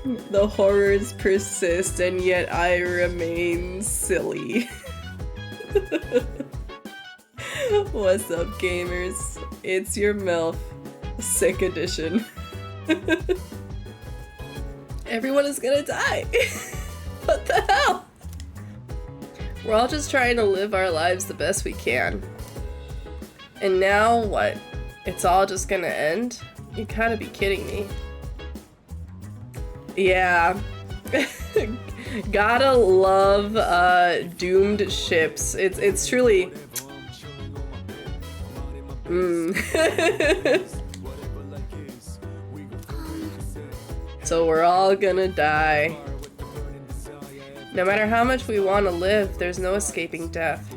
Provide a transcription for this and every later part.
The horrors persist, and yet I remain silly. What's up, gamers? It's your MILF, sick edition. Everyone is gonna die. What the hell? We're all just trying to live our lives the best we can. And now what? It's all just gonna end? You gotta be kidding me. Yeah. Gotta love doomed ships. It's truly So we're all gonna die. No matter how much we want to live, there's no escaping death.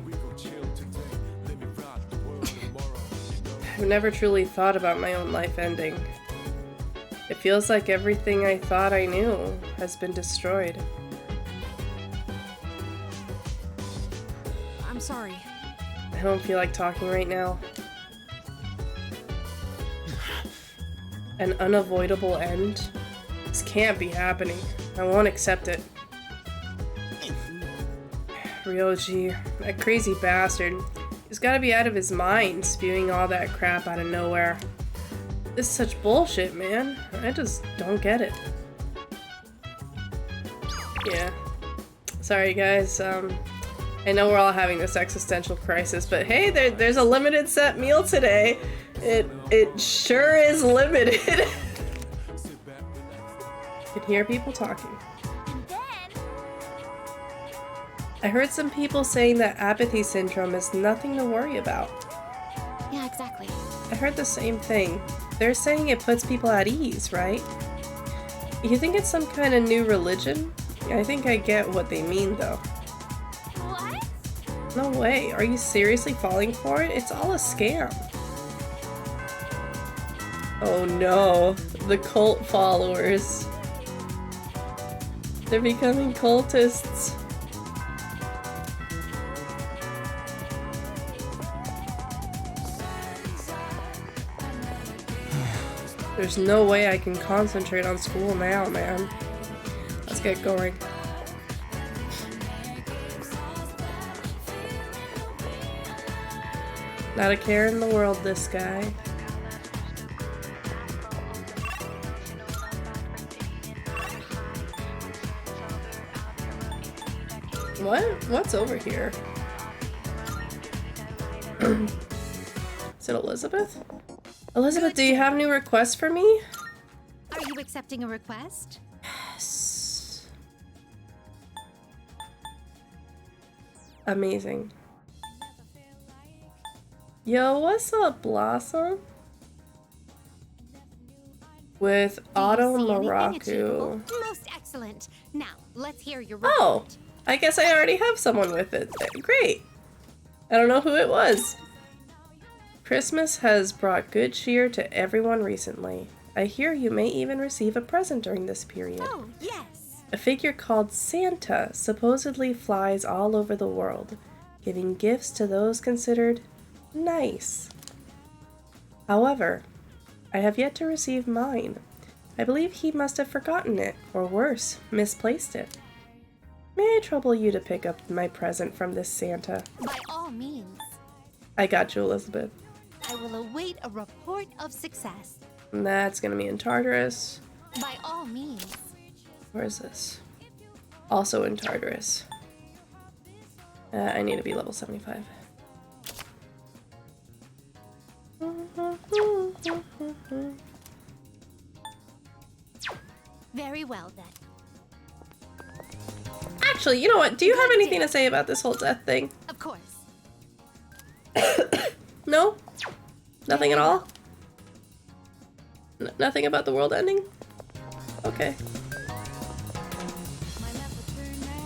I've never truly thought about my own life ending. It feels like everything I thought I knew has been destroyed. I'm sorry. I don't feel like talking right now. An unavoidable end? This can't be happening. I won't accept it. Ryoji, that crazy bastard. He's gotta be out of his mind, spewing all that crap out of nowhere. This is such bullshit, man. I just don't get it. Yeah. Sorry, guys. I know we're all having this existential crisis, but hey, there's a limited set meal today. It sure is limited. I can hear people talking. I heard some people saying that apathy syndrome is nothing to worry about. Yeah, exactly. I heard the same thing. They're saying it puts people at ease, right? You think it's some kind of new religion? I think I get what they mean, though. What? No way. Are you seriously falling for it? It's all a scam. Oh no. The cult followers. They're becoming cultists. There's no way I can concentrate on school now, man. Let's get going. Not a care in the world, this guy. What? What's over here? Is it Elizabeth? Elizabeth, do you have new requests for me? Are you accepting a request? Yes. Amazing. Yo, what's up, Blossom? With Auto Maraku. Most excellent. Now, let's hear your Oh, report. I guess I already have someone with it. Great. I don't know who it was. Christmas has brought good cheer to everyone recently. I hear you may even receive a present during this period. Oh, yes. A figure called Santa supposedly flies all over the world, giving gifts to those considered nice. However, I have yet to receive mine. I believe he must have forgotten it, or worse, misplaced it. May I trouble you to pick up my present from this Santa? By all means. I got you, Elizabeth. I will await a report of success. And that's gonna be in Tartarus. By all means. Where is this? Also in Tartarus. I need to be level 75. Very well, then. Actually, you know what? Do you have anything to say about this whole death thing? Of course. No? Nothing at all? Nothing about the world ending? Okay.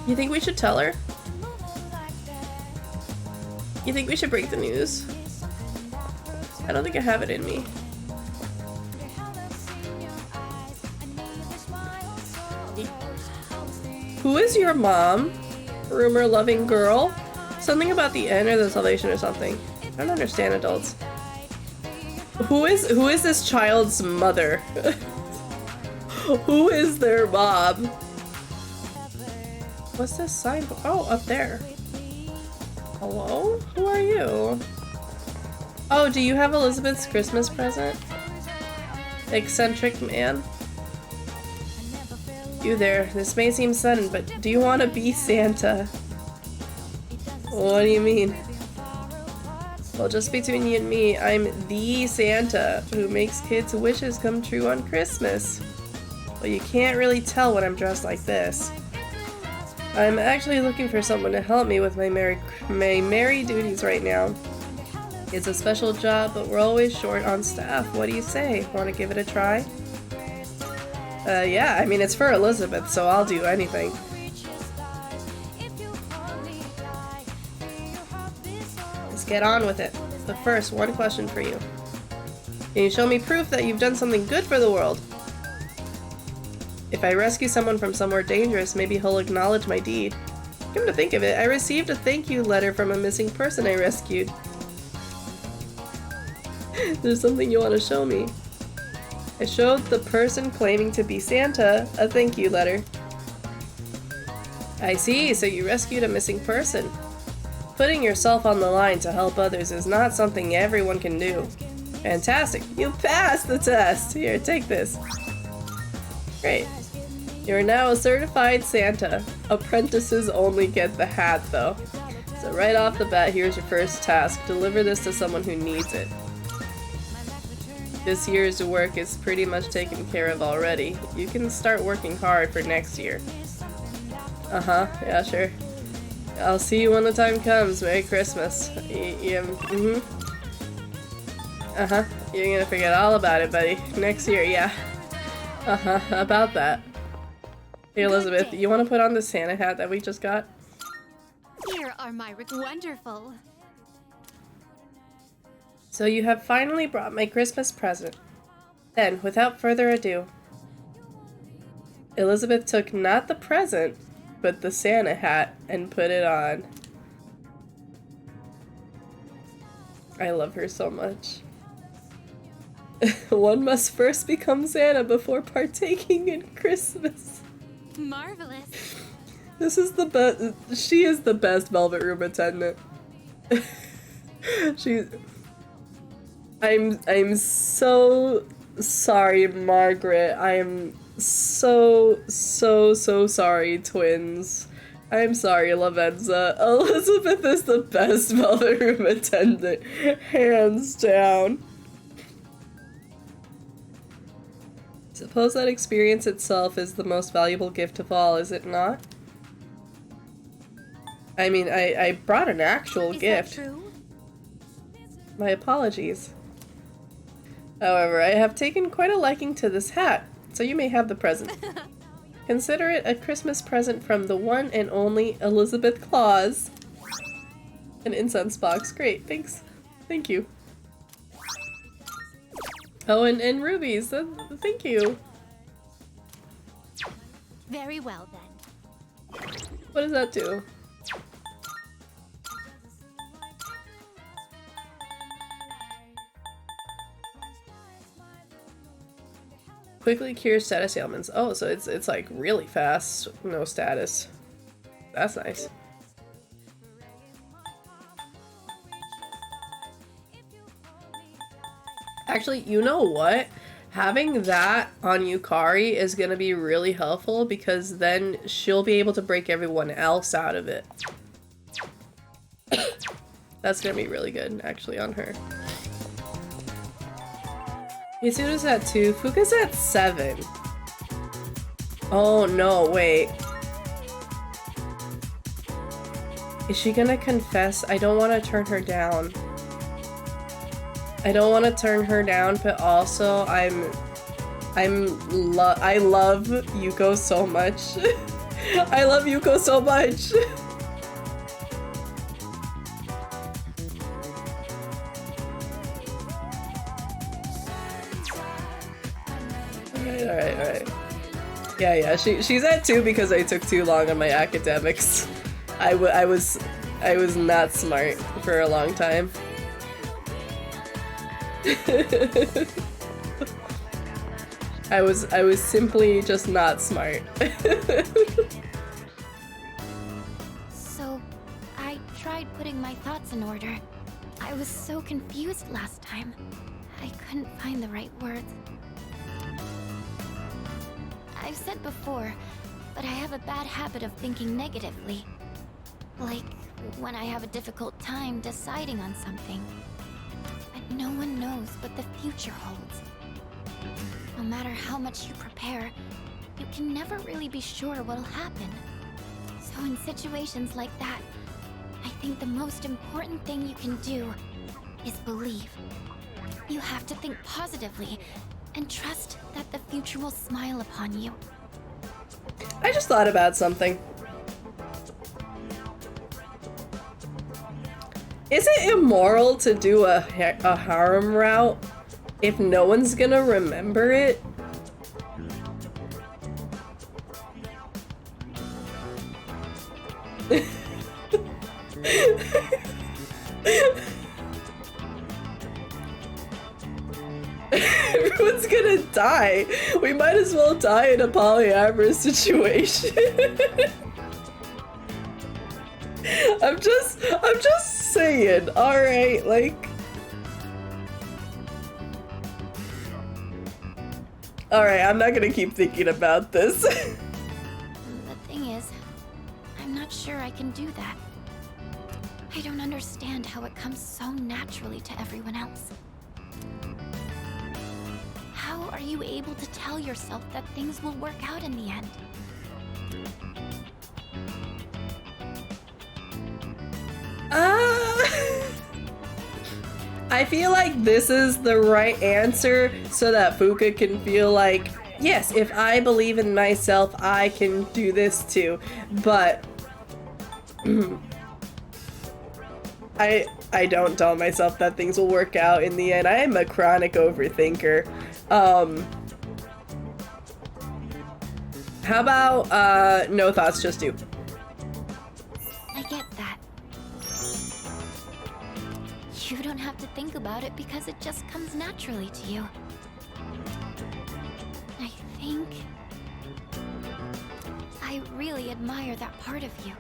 You think we should tell her? You think we should break the news? I don't think I have it in me. Who is your mom? Rumor-loving girl? Something about the end or the salvation or something. I don't understand adults. Who is this child's mother? Who is their mom? What's this sign? Oh, up there. Hello? Who are you? Oh, do you have Elizabeth's Christmas present? Eccentric man. You there. This may seem sudden, but do you want to be Santa? What do you mean? Well, just between you and me, I'm the Santa who makes kids' wishes come true on Christmas. Well, you can't really tell when I'm dressed like this. I'm actually looking for someone to help me with my merry duties right now. It's a special job, but we're always short on staff. What do you say? Want to give it a try? Yeah, I mean, it's for Elizabeth, so I'll do anything. Let's get on with it. But first, one question for you. Can you show me proof that you've done something good for the world? If I rescue someone from somewhere dangerous, maybe he'll acknowledge my deed. Come to think of it, I received a thank you letter from a missing person I rescued. There's something you want to show me. I showed the person claiming to be Santa a thank you letter. I see, so you rescued a missing person. Putting yourself on the line to help others is not something everyone can do. Fantastic, you passed the test! Here, take this. Great. You're now a certified Santa. Apprentices only get the hat, though. So right off the bat, here's your first task. Deliver this to someone who needs it. This year's work is pretty much taken care of already. You can start working hard for next year. Uh-huh, yeah, sure. I'll see you when the time comes. Merry Christmas. Uh-huh, you're gonna forget all about it, buddy. Next year, yeah. Uh-huh, about that. Hey, Elizabeth, you want to put on the Santa hat that we just got? Here are my wonderful. So you have finally brought my Christmas present. Then, without further ado, Elizabeth took not the present, but the Santa hat and put it on. I love her so much. One must first become Santa before partaking in Christmas. Marvelous. This is the best. She is the best Velvet Room attendant. I'm so sorry, Margaret. I am so sorry, twins. I'm sorry, Lavenza. Elizabeth is the best Velvet Room attendant, hands down. Suppose that experience itself is the most valuable gift of all, is it not? I mean, I brought an actual gift. Is that true? My apologies. However, I have taken quite a liking to this hat, so you may have the present. Consider it a Christmas present from the one and only Elizabeth Claus. An incense box. Great, thanks. Thank you. Oh, and rubies. Thank you. Very well then. What does that do? Quickly cures status ailments. Oh, so it's like really fast. No status. That's nice. Actually, you know what? Having that on Yukari is gonna be really helpful because then she'll be able to break everyone else out of it. That's gonna be really good, actually, on her. Mitsuru's at 2, Fuuka's at 7. Oh no, wait. Is she gonna confess? I don't want to turn her down. I don't want to turn her down, but also I love Yuko so much. I love Yuko so much. Alright. Yeah, she's at 2 because I took too long on my academics. I was not smart for a long time. I was simply just not smart. So, I tried putting my thoughts in order. I was so confused last time. I couldn't find the right words. I've said before, but I have a bad habit of thinking negatively. Like, when I have a difficult time deciding on something. But no one knows what the future holds. No matter how much you prepare, you can never really be sure what'll happen. So in situations like that, I think the most important thing you can do is believe. You have to think positively and trust that the future will smile upon you. I just thought about something. Is it immoral to do a harem route if no one's gonna remember it? Everyone's gonna die. We might as well die in a polyamorous situation. I'm just saying, alright, like... Alright, I'm not gonna keep thinking about this. The thing is, I'm not sure I can do that. I don't understand how it comes so naturally to everyone else. How are you able to tell yourself that things will work out in the end? I feel like this is the right answer so that Fuuka can feel like, yes, if I believe in myself, I can do this too. But I don't tell myself that things will work out in the end. I am a chronic overthinker. How about no thoughts, just do? I get that. You don't have to think about it because it just comes naturally to you. I think I really admire that part of you.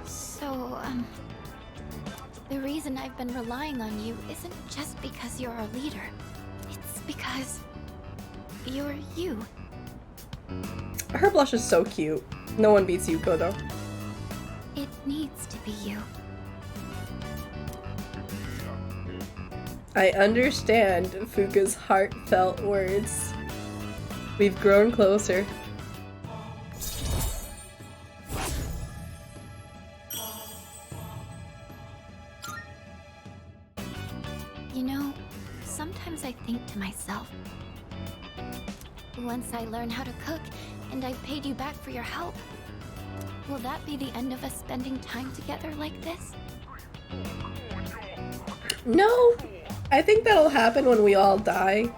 So, the reason I've been relying on you isn't just because you're our leader. It's because you're you. Her blush is so cute. No one beats Yuko though. It needs to be you. I understand Fuuka's heartfelt words. We've grown closer. You know, sometimes I think to myself, once I learn how to cook and I've paid you back for your help, will that be the end of us spending time together like this? No, I think that'll happen when we all die.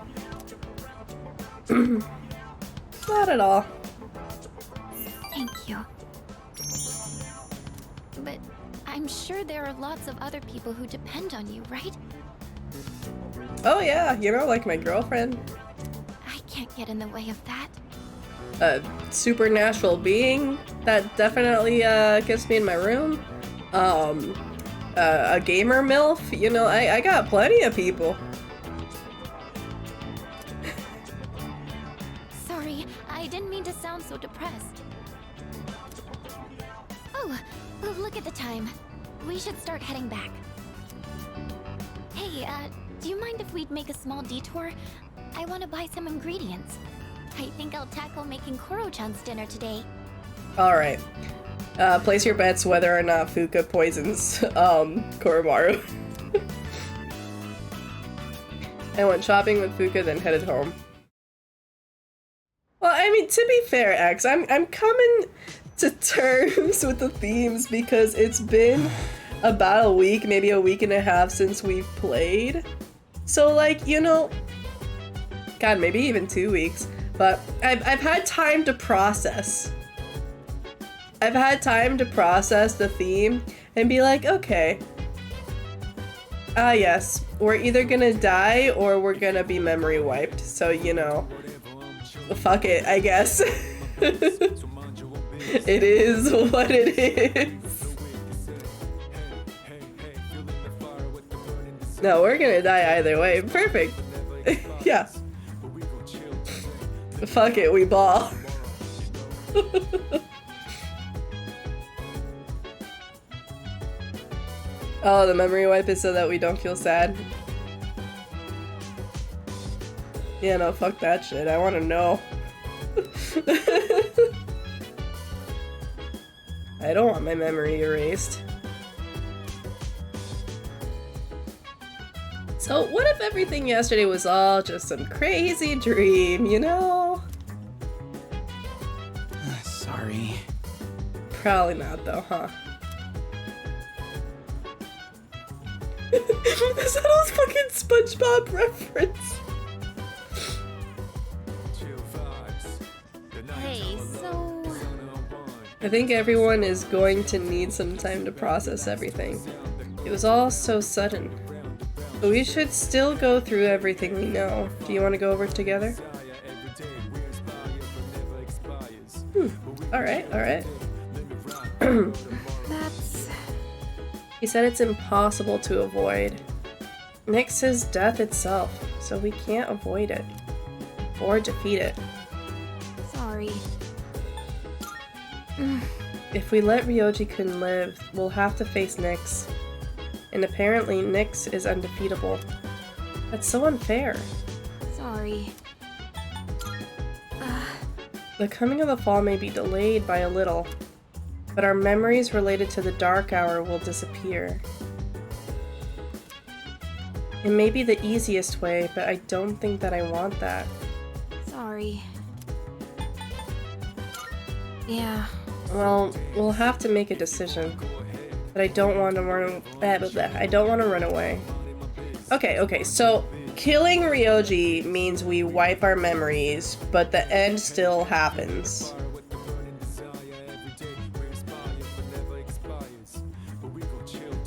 Not at all. Thank you. But I'm sure there are lots of other people who depend on you, right? Oh yeah, you know, like my girlfriend. I can't get in the way of that. A supernatural being that definitely gets me in my room. A gamer MILF, you know, I got plenty of people. Sorry, I didn't mean to sound so depressed. Oh, look at the time. We should start heading back. Hey, do you mind if we'd make a small detour? I want to buy some ingredients. I think I'll tackle making Koro-chan's dinner today. Alright. Place your bets whether or not Fuuka poisons, Koromaru. I went shopping with Fuuka, then headed home. Well, I mean, to be fair, X, I'm coming to terms with the themes because it's been about a week, maybe a week and a half since we've played. So, like, you know, God, maybe even 2 weeks. But I've had time to process. I've had time to process the theme and be like, okay, Ah, yes. We're either gonna die or we're gonna be memory wiped. So, you know. Fuck it, I guess. It is what it is. No, we're gonna die either way. Perfect. Yeah. Fuck it, we ball. Oh, the memory wipe is so that we don't feel sad. Yeah, no, fuck that shit. I want to know. I don't want my memory erased. So, what if everything yesterday was all just some crazy dream, you know? Sorry. Probably not, though, huh? Is that a fucking SpongeBob reference? Hey, so... I think everyone is going to need some time to process everything. It was all so sudden. But we should still go through everything we know. Do you want to go over it together? Alright, alright. That's... He said it's impossible to avoid. Nyx is death itself, so we can't avoid it. Or defeat it. Sorry. If we let Ryoji-kun live, we'll have to face Nyx. And apparently Nyx is undefeatable. That's so unfair. Sorry. The coming of the fall may be delayed by a little, but our memories related to the Dark Hour will disappear. It may be the easiest way, but I don't think that I want that. Sorry. Yeah. Well, we'll have to make a decision. But I don't want to run. I don't want to run away. Okay. So killing Ryoji means we wipe our memories, but the end still happens.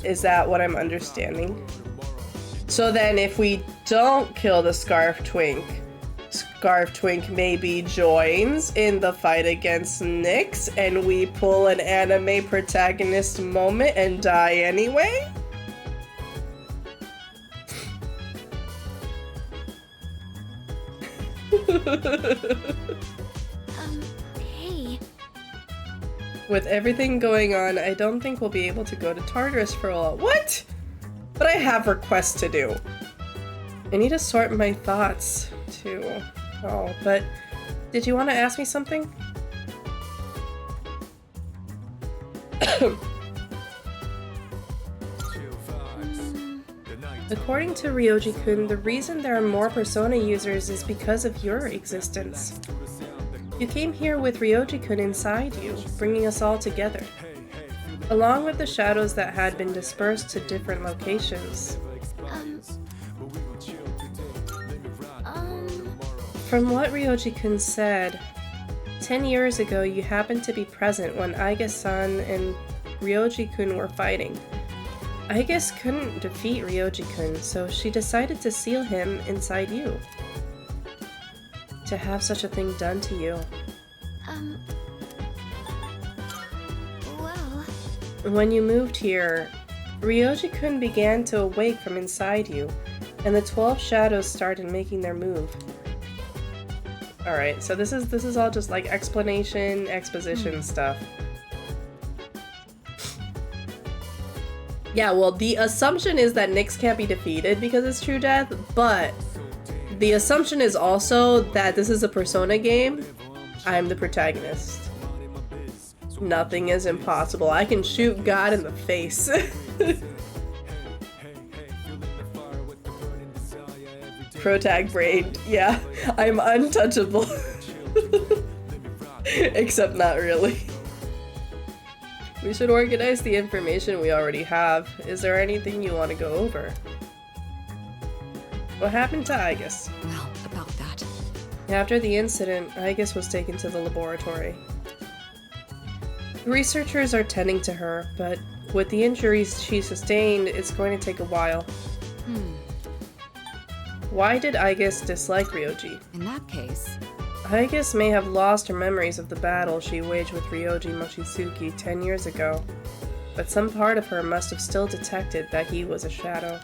Is that what I'm understanding? So then, if we don't kill the Scarf Twink maybe joins in the fight against Nyx, and we pull an anime protagonist moment and die anyway? Hey. With everything going on, I don't think we'll be able to go to Tartarus for a while. What? But I have requests to do. I need to sort my thoughts, too. Oh, but did you want to ask me something? According to Ryoji-kun, the reason there are more Persona users is because of your existence. You came here with Ryoji-kun inside you, bringing us all together, along with the shadows that had been dispersed to different locations. From what Ryoji-kun said, 10 years ago you happened to be present when Aiga-san and Ryoji-kun were fighting. Aiga couldn't defeat Ryoji-kun, so she decided to seal him inside you. To have such a thing done to you. Well... When you moved here, Ryoji-kun began to awake from inside you, and the 12 shadows started making their move. Alright, so this is all just like exposition stuff. Yeah, well, the assumption is that Nyx can't be defeated because it's true death, but the assumption is also that this is a Persona game. I'm the protagonist. Nothing is impossible. I can shoot God in the face. Protag brain. Yeah, I'm untouchable. Except not really. We should organize the information we already have. Is there anything you want to go over? What happened to Aiga? Well, about that. After the incident, Aiga was taken to the laboratory. The researchers are tending to her, but with the injuries she sustained, it's going to take a while. Why did Aigis dislike Ryoji? In that case, Aigis may have lost her memories of the battle she waged with Ryoji Mochizuki 10 years ago, but some part of her must have still detected that he was a shadow.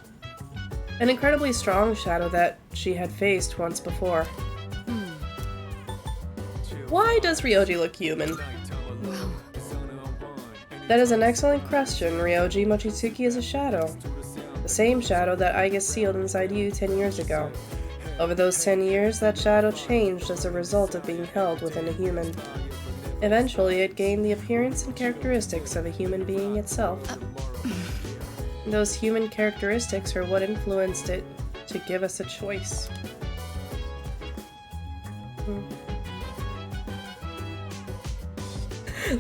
An incredibly strong shadow that she had faced once before. Why does Ryoji look human? well, That is an excellent question. Ryoji Mochizuki is a shadow. The same shadow that Aigis sealed inside you 10 years ago. Over those 10 years, that shadow changed as a result of being held within a human. Eventually, it gained the appearance and characteristics of a human being itself. Those human characteristics are what influenced it to give us a choice.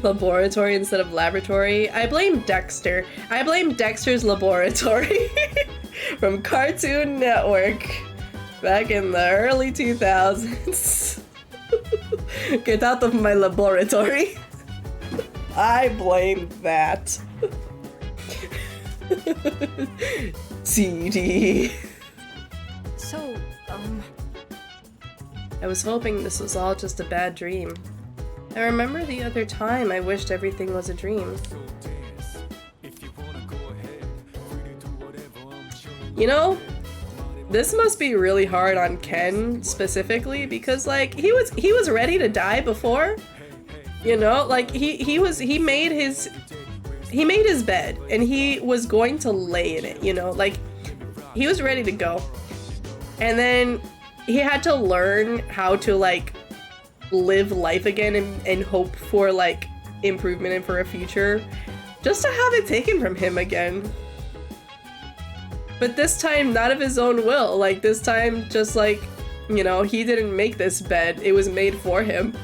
Laboratory instead of laboratory. I blame Dexter. I blame Dexter's Laboratory from Cartoon Network back in the early 2000s. Get out of my laboratory. I blame that. CD. so, I was hoping this was all just a bad dream. I remember the other time I wished everything was a dream. You know, this must be really hard on Ken specifically because like he was ready to die before. You know, like he made his bed and he was going to lay in it, you know, like he was ready to go. And then he had to learn how to like live life again and hope for like improvement and for a future just to have it taken from him again. But this time not of his own will, like this time just like, you know, he didn't make this bed, it was made for him.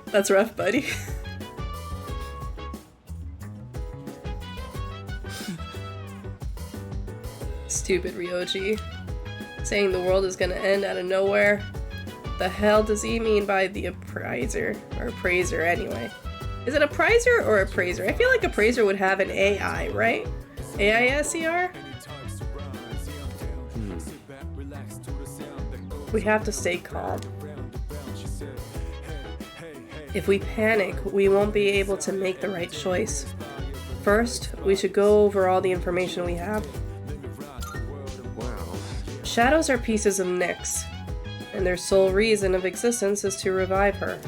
That's rough, buddy. Stupid Ryoji. Saying the world is gonna end out of nowhere. The hell does he mean by the appraiser? Or appraiser, anyway. Is it a prizer or a praiser? I feel like a praiser would have an AI, right? AISER? We have to stay calm. If we panic, we won't be able to make the right choice. First, we should go over all the information we have. Shadows are pieces of Nyx, and their sole reason of existence is to revive her.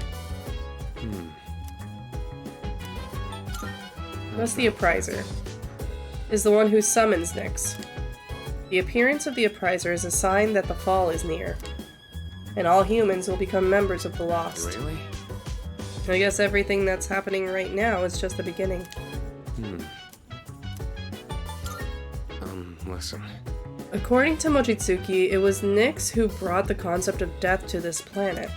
Thus the appraiser is the one who summons Nyx. The appearance of the appraiser is a sign that the fall is near, and all humans will become members of the Lost. Really? I guess everything that's happening right now is just the beginning. Listen. According to Mochizuki, it was Nyx who brought the concept of death to this planet.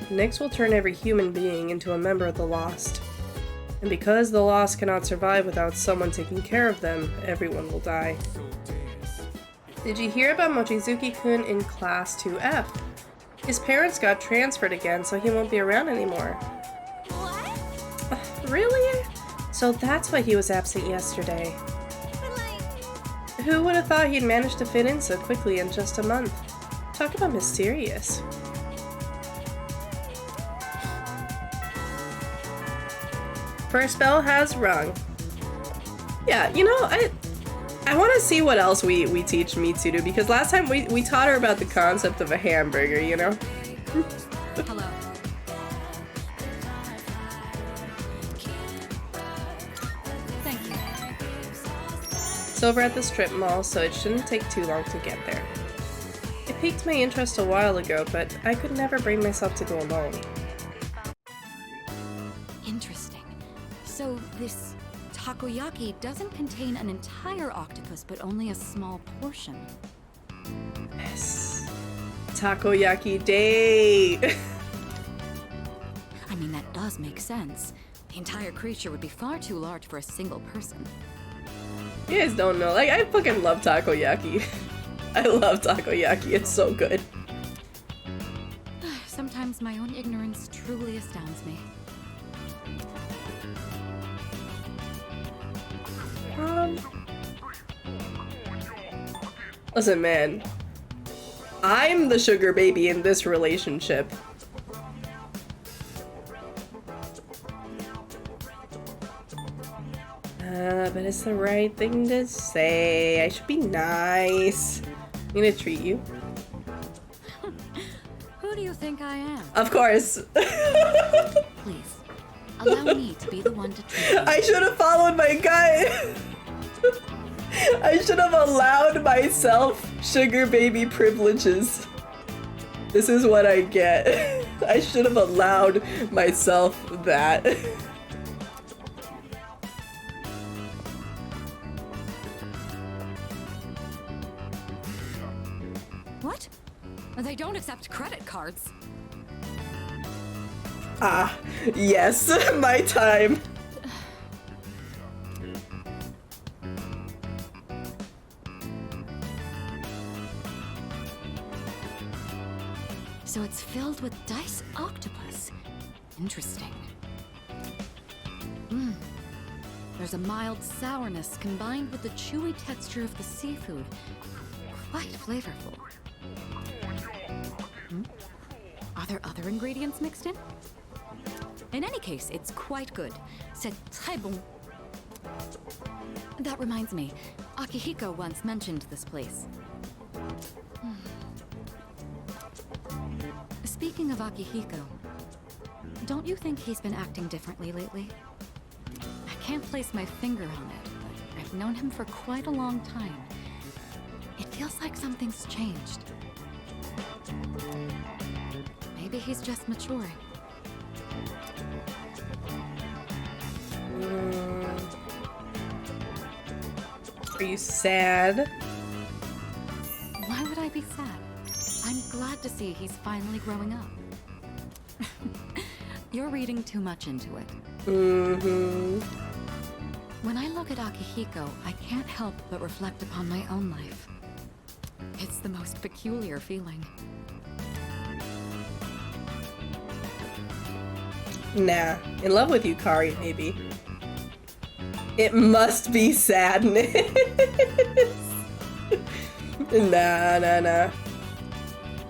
Nyx will turn every human being into a member of the Lost. And because the Lost cannot survive without someone taking care of them, everyone will die. Did you hear about Mochizuki-kun in Class 2F? His parents got transferred again, so he won't be around anymore. What? Really? So that's why he was absent yesterday. But like, Who would have thought he'd managed to fit in so quickly in just a month? Talk about mysterious. First bell has rung. Yeah, you know, I want to see what else we teach Mitsuru, because last time we taught her about the concept of a hamburger, you know? hello. Thank you. It's over at the strip mall, so it shouldn't take too long to get there. It piqued my interest a while ago, but I could never bring myself to go alone. Interesting. So this takoyaki doesn't contain an entire octopus, but only a small portion. Yes. Takoyaki day! I mean, that does make sense. The entire creature would be far too large for a single person. You guys don't know, like, I fucking love takoyaki. I love takoyaki, it's so good. Sometimes my own ignorance truly astounds me. Listen, man. I'm the sugar baby in this relationship. But it's the right thing to say. I should be nice. I'm gonna treat you. Who do you think I am? Of course. Please, allow me to be the one to treat you. I should have followed my gut. I should have allowed myself sugar baby privileges. This is what I get. I should have allowed myself that. What? They don't accept credit cards. Ah, yes, my time. So it's filled with dice octopus. Interesting. There's a mild sourness combined with the chewy texture of the seafood. Quite flavorful. Are there other ingredients mixed in? In any case, it's quite good. C'est très bon. That reminds me, Akihiko once mentioned this place. Speaking of Akihiko, don't you think he's been acting differently lately? I can't place my finger on it, but I've known him for quite a long time. It feels like something's changed. Maybe he's just maturing. Are you sad? Why would I be sad? I'm glad to see he's finally growing up. You're reading too much into it. When I look at Akihiko, I can't help but reflect upon my own life. It's the most peculiar feeling. Nah, in love with you, Kari, maybe. It must be sadness. Nah.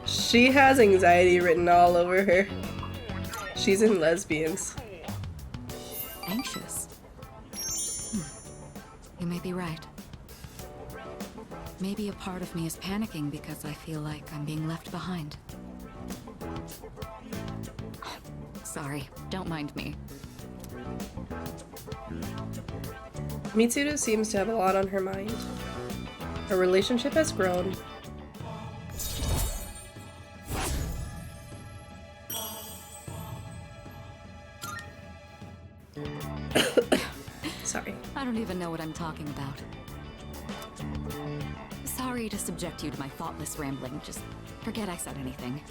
She has anxiety written all over her. She's in lesbians. Anxious? You may be right. Maybe a part of me is panicking because I feel like I'm being left behind. Sorry, don't mind me. Mitsuru seems to have a lot on her mind. Her relationship has grown. Sorry. I don't even know what I'm talking about. Sorry to subject you to my thoughtless rambling. Just forget I said anything.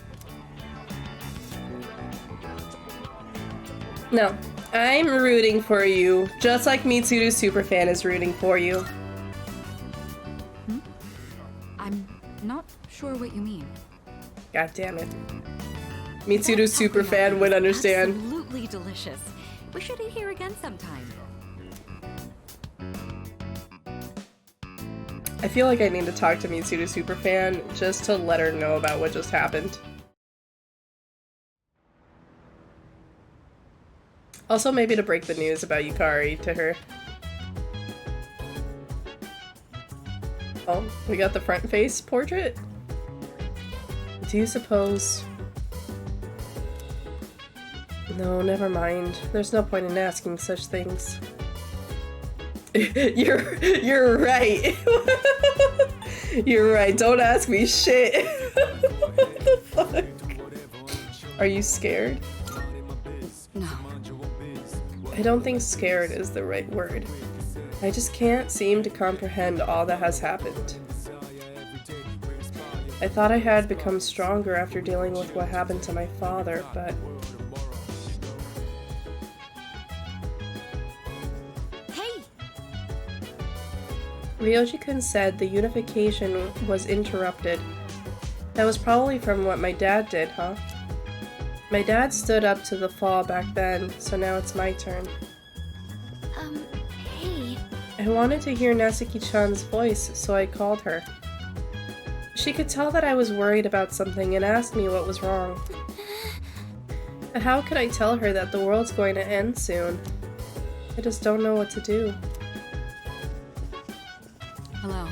No, I'm rooting for you, just like Mitsuru Superfan is rooting for you. I'm not sure what you mean. God damn it. Mitsuru Superfan would understand. Absolutely delicious. We should eat here again sometime. I feel like I need to talk to Mitsuru Superfan just to let her know about what just happened. Also, maybe to break the news about Yukari to her. Oh, we got the front face portrait? Do you suppose... No, never mind. There's no point in asking such things. You're right. You're right. Don't ask me shit. What the fuck? Are you scared? No. I don't think scared is the right word. I just can't seem to comprehend all that has happened. I thought I had become stronger after dealing with what happened to my father, but... Hey! Ryoji-kun said the unification was interrupted. That was probably from what my dad did, huh? My dad stood up to the fall back then, so now it's my turn. Hey. I wanted to hear Natsuki-chan's voice, so I called her. She could tell that I was worried about something and asked me what was wrong. How could I tell her that the world's going to end soon? I just don't know what to do. Hello.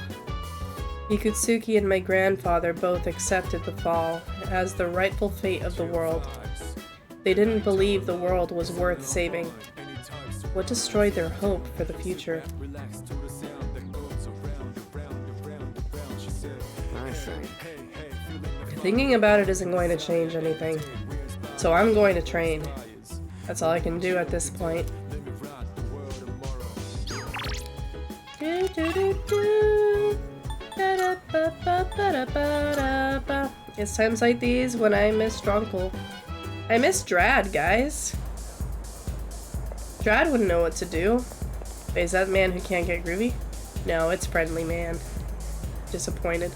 Ikutsuki and my grandfather both accepted the fall as the rightful fate of the world. They didn't believe the world was worth saving. What destroyed their hope for the future? I see. Thinking about it isn't going to change anything. So I'm going to train. That's all I can do at this point. It's times like these when I miss Drunkle. I miss Drad, guys. Drad wouldn't know what to do. Wait, is that man who can't get groovy? No, it's Friendly Man. Disappointed.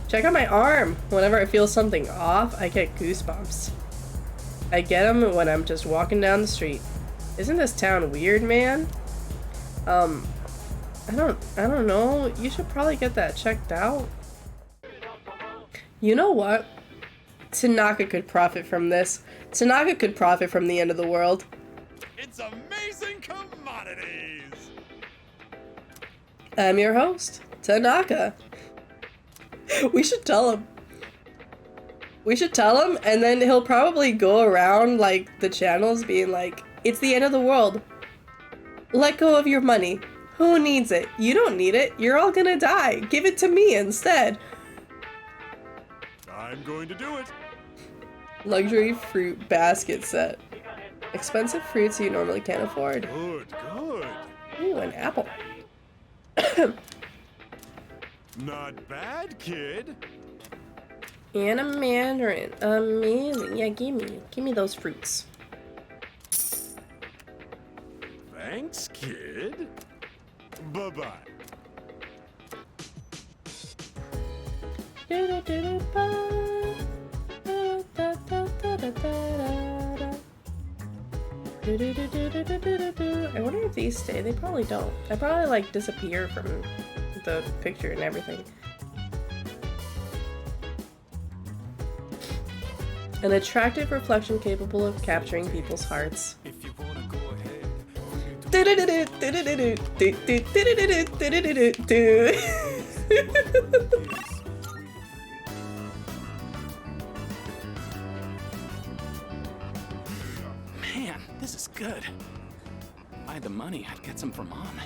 Check out my arm! Whenever I feel something off, I get goosebumps. I get them when I'm just walking down the street. Isn't this town weird, man? I don't know. You should probably get that checked out. You know what? Tanaka could profit from this. Tanaka could profit from the end of the world. It's amazing commodities! I'm your host, Tanaka. We should tell him. We should tell him, and then he'll probably go around, like, the channels being like, it's the end of the world. Let go of your money. Who needs it? You don't need it. You're all gonna die. Give it to me instead. I'm going to do it. Luxury fruit basket set. Expensive fruits you normally can't afford. Good, good. Ooh, an apple. Not bad, kid. And a mandarin. Amazing. Yeah, give me those fruits. Thanks, kid. Bye-bye. I wonder if these stay. They probably don't. I probably like disappear from the picture and everything. An attractive reflection capable of capturing people's hearts. Man, this is good. If I had the money, I'd get some for Mom.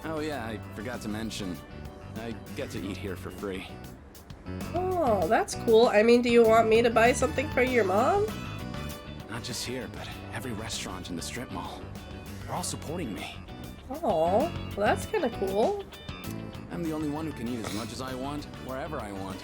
Oh yeah, I forgot to mention, I get to eat here for free. Oh, that's cool. I mean, do you want me to buy something for your mom? Not just here, but every restaurant in the strip mall. They're all supporting me. Oh, well, that's kind of cool. I'm the only one who can eat as much as I want, wherever I want.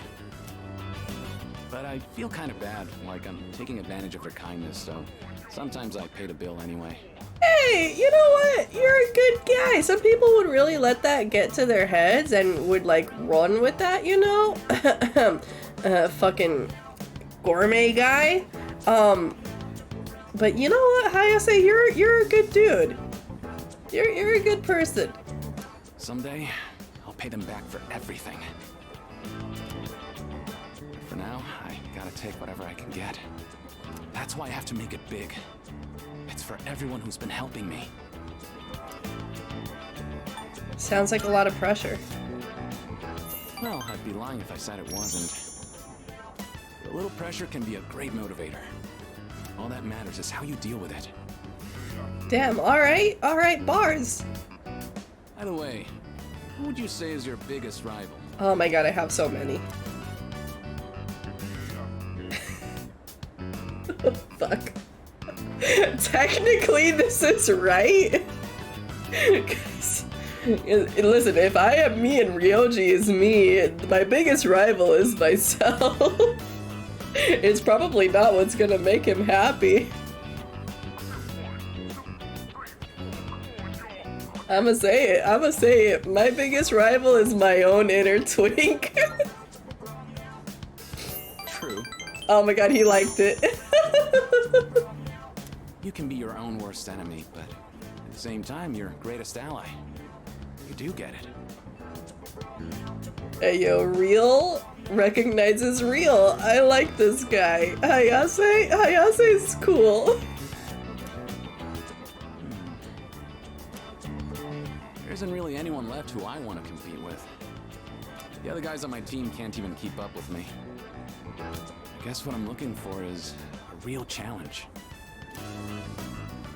But I feel kind of bad, like I'm taking advantage of their kindness, so sometimes I pay the bill anyway. Hey, you know what? You're a good guy. Some people would really let that get to their heads and would, like, run with that, you know? Fucking gourmet guy. But you know what, Hayase? You're a good dude. You're a good person. Someday, I'll pay them back for everything. For now, I gotta take whatever I can get. That's why I have to make it big. It's for everyone who's been helping me. Sounds like a lot of pressure. Well, I'd be lying if I said it wasn't. A little pressure can be a great motivator. All that matters is how you deal with it. Damn, alright, bars. By the way, who would you say is your biggest rival? Oh my god, I have so many. Fuck. Technically, this is right. 'Cause, listen, if I am me and Ryoji is me, my biggest rival is myself. It's probably not what's gonna make him happy. I'ma say it. My biggest rival is my own inner twink. True. Oh my god, he liked it. You can be your own worst enemy, but at the same time, your greatest ally. You do get it. Hey yo, real recognizes real. I like this guy. Hayase's cool. There isn't really anyone left who I want to compete with. The other guys on my team can't even keep up with me. I guess what I'm looking for is a real challenge.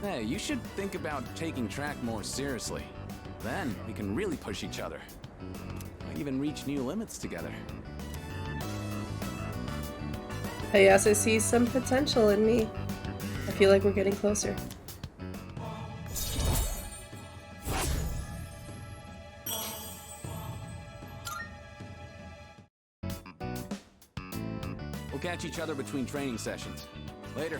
Hey, you should think about taking track more seriously. Then we can really push each other. Might even reach new limits together. Hayase sees some potential in me. I feel like we're getting closer. We'll catch each other between training sessions. Later.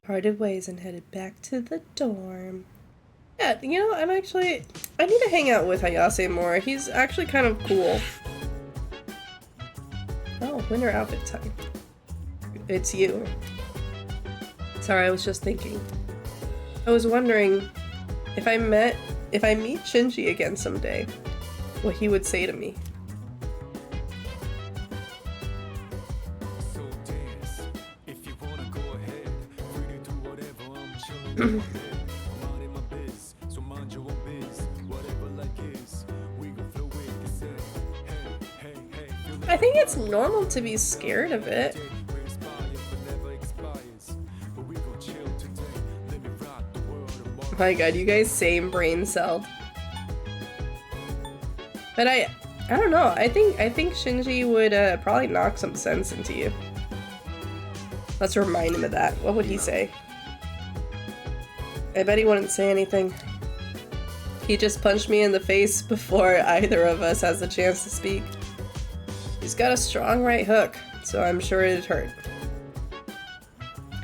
Parted ways and headed back to the dorm. Yeah, you know, I need to hang out with Hayase more. He's actually kind of cool. Oh, winter outfit time. It's you. Sorry, I was just thinking. I was wondering if I meet Shinji again someday, what he would say to me. I think it's normal to be scared of it. My god, you guys same brain cell. But I don't know. I think Shinji would probably knock some sense into you. Let's remind him of that. What would he say? I bet he wouldn't say anything. He just punched me in the face before either of us has the chance to speak. He's got a strong right hook, so I'm sure it'd hurt.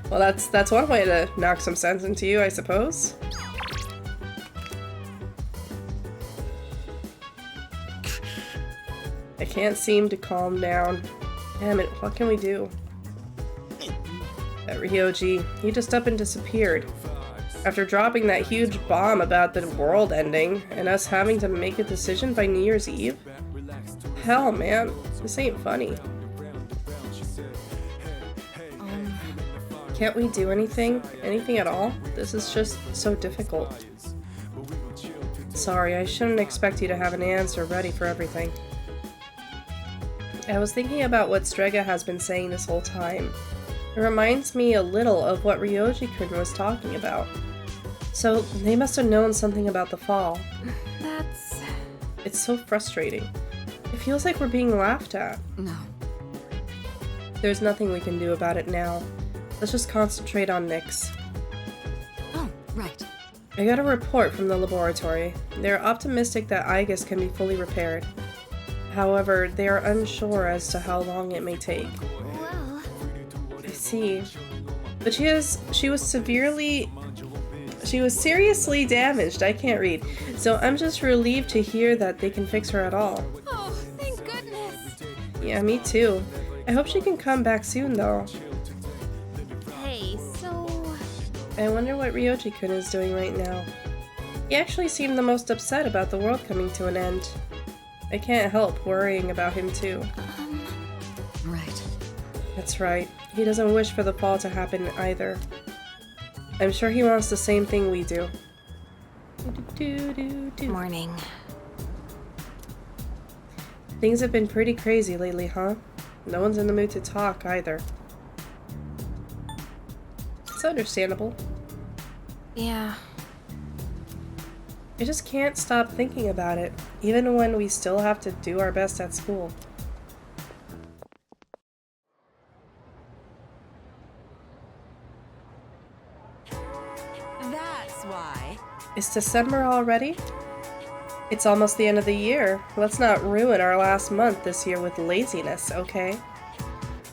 Well, that's one way to knock some sense into you, I suppose. I can't seem to calm down. Damn it, what can we do? That Ryoji, he just up and disappeared. After dropping that huge bomb about the world ending, and us having to make a decision by New Year's Eve? Hell, man, this ain't funny. Can't we do anything? Anything at all? This is just so difficult. Sorry, I shouldn't expect you to have an answer ready for everything. I was thinking about what Strega has been saying this whole time. It reminds me a little of what Ryoji-kun was talking about. So, they must have known something about the fall. It's so frustrating. It feels like we're being laughed at. No. There's nothing we can do about it now. Let's just concentrate on Nyx. Oh, right. I got a report from the laboratory. They're optimistic that Aegis can be fully repaired. However, they are unsure as to how long it may take. Well, I see. But she was seriously damaged. I can't read. So I'm just relieved to hear that they can fix her at all. oh, thank goodness. Yeah, me too. I hope she can come back soon though. Hey, so... I wonder what Ryoji-kun is doing right now. He actually seemed the most upset about the world coming to an end. I can't help worrying about him too. Right. That's right. He doesn't wish for the fall to happen either. I'm sure he wants the same thing we do. Morning. Things have been pretty crazy lately, huh? No one's in the mood to talk either. It's understandable. Yeah. I just can't stop thinking about it, even when we still have to do our best at school. That's why. It's December already? It's almost the end of the year. Let's not ruin our last month this year with laziness, okay?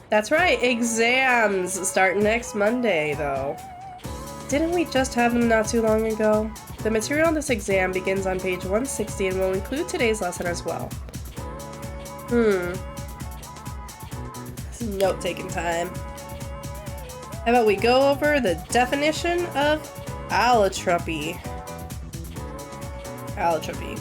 That's right, exams start next Monday, though. Didn't we just have them not too long ago? The material on this exam begins on page 160 and will include today's lesson as well. This is note-taking time. How about we go over the definition of allotropy? Allotropy.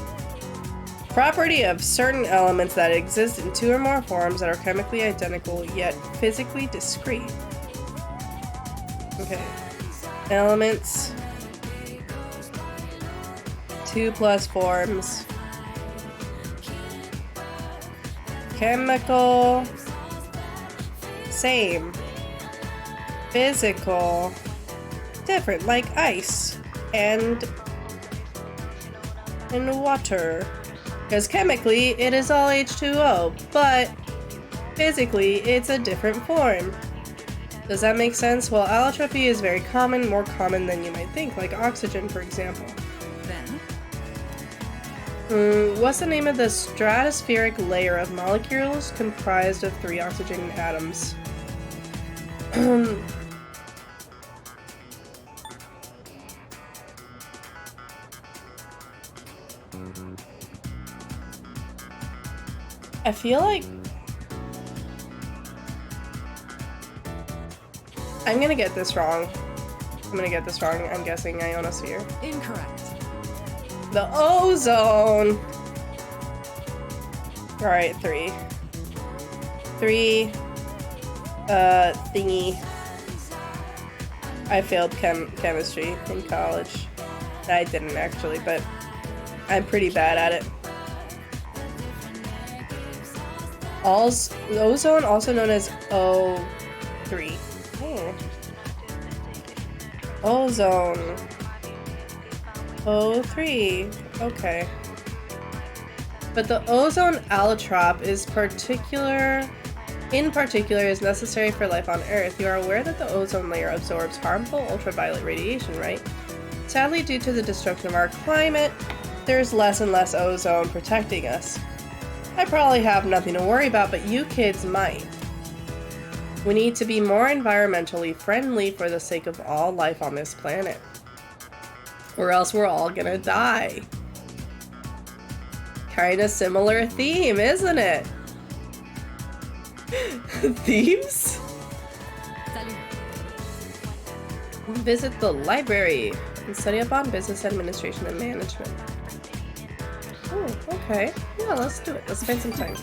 Property of certain elements that exist in two or more forms that are chemically identical yet physically discrete. Okay. Elements. 2+ forms. Chemical. Same. Physical. Different, like ice and water. Because chemically, it is all H2O, but physically, it's a different form. Does that make sense? Well, allotropy is very common, more common than you might think, like oxygen, for example. What's the name of the stratospheric layer of molecules comprised of 3 oxygen atoms? I feel like I'm gonna get this wrong. I'm guessing ionosphere. Incorrect. The ozone! Alright, 3. 3. Thingy. I failed chemistry in college. I didn't actually, but I'm pretty bad at it. Ozone, also known as O3. Oh. Ozone. O3. Okay. But the ozone allotrop is in particular is necessary for life on Earth. You are aware that the ozone layer absorbs harmful ultraviolet radiation, right? Sadly, due to the destruction of our climate, there's less and less ozone protecting us. I probably have nothing to worry about, but you kids might. We need to be more environmentally friendly for the sake of all life on this planet. Or else we're all gonna die. Kinda similar theme, isn't it? Themes? Visit the library and study up on business administration and management. Oh, okay. Yeah, let's do it. Let's spend some time.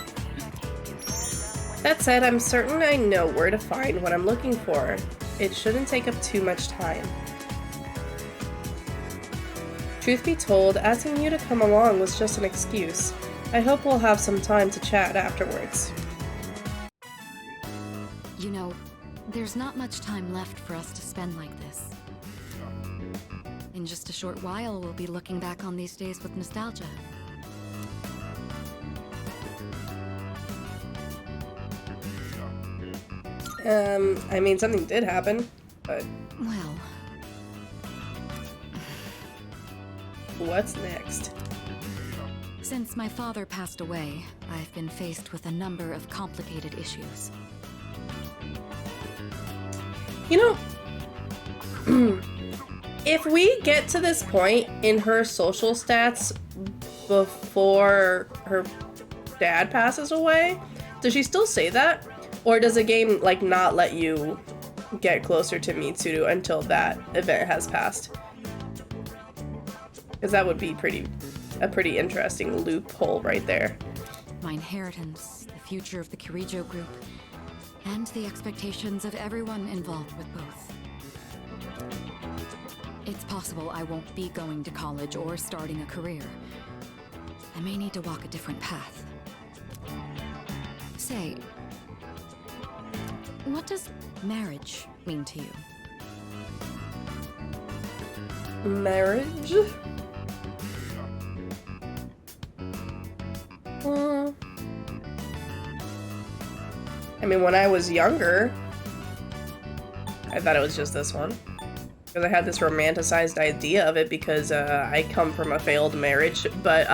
That said, I'm certain I know where to find what I'm looking for. It shouldn't take up too much time. Truth be told, asking you to come along was just an excuse. I hope we'll have some time to chat afterwards. You know, there's not much time left for us to spend like this. In just a short while, we'll be looking back on these days with nostalgia. I mean, something did happen, but... Well... What's next? Since my father passed away, I've been faced with a number of complicated issues. You know, if we get to this point in her social stats before her dad passes away, does she still say that? Or does the game, like, not let you get closer to Mitsuru until that event has passed? Because that would be a pretty interesting loophole right there. My inheritance, the future of the Kirijo group, and the expectations of everyone involved with both. It's possible I won't be going to college or starting a career. I may need to walk a different path. Say, what does marriage mean to you? Marriage? I mean, when I was younger, I thought it was just this one. Because I had this romanticized idea of it because I come from a failed marriage. But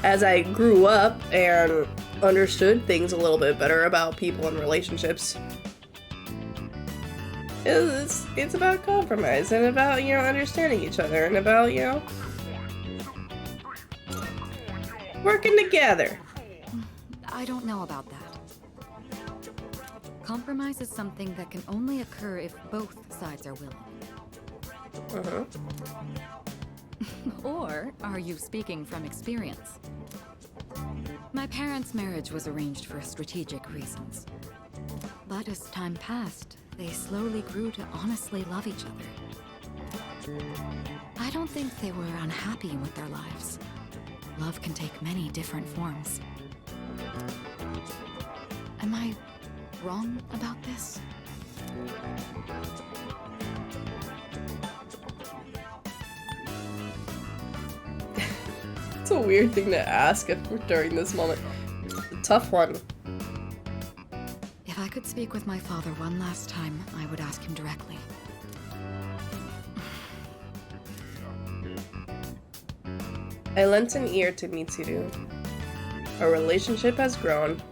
as I grew up and understood things a little bit better about people and relationships, it's about compromise and about, you know, understanding each other and about, you know, working together. I don't know about that. Compromise is something that can only occur if both sides are willing. Uh-huh. Or are you speaking from experience? My parents' marriage was arranged for strategic reasons. But as time passed, they slowly grew to honestly love each other. I don't think they were unhappy with their lives. Love can take many different forms. Am I wrong about this? It's a weird thing to ask during this moment. Tough one. If I could speak with my father one last time, I would ask him directly. I lent an ear to Mitsuru. Our relationship has grown.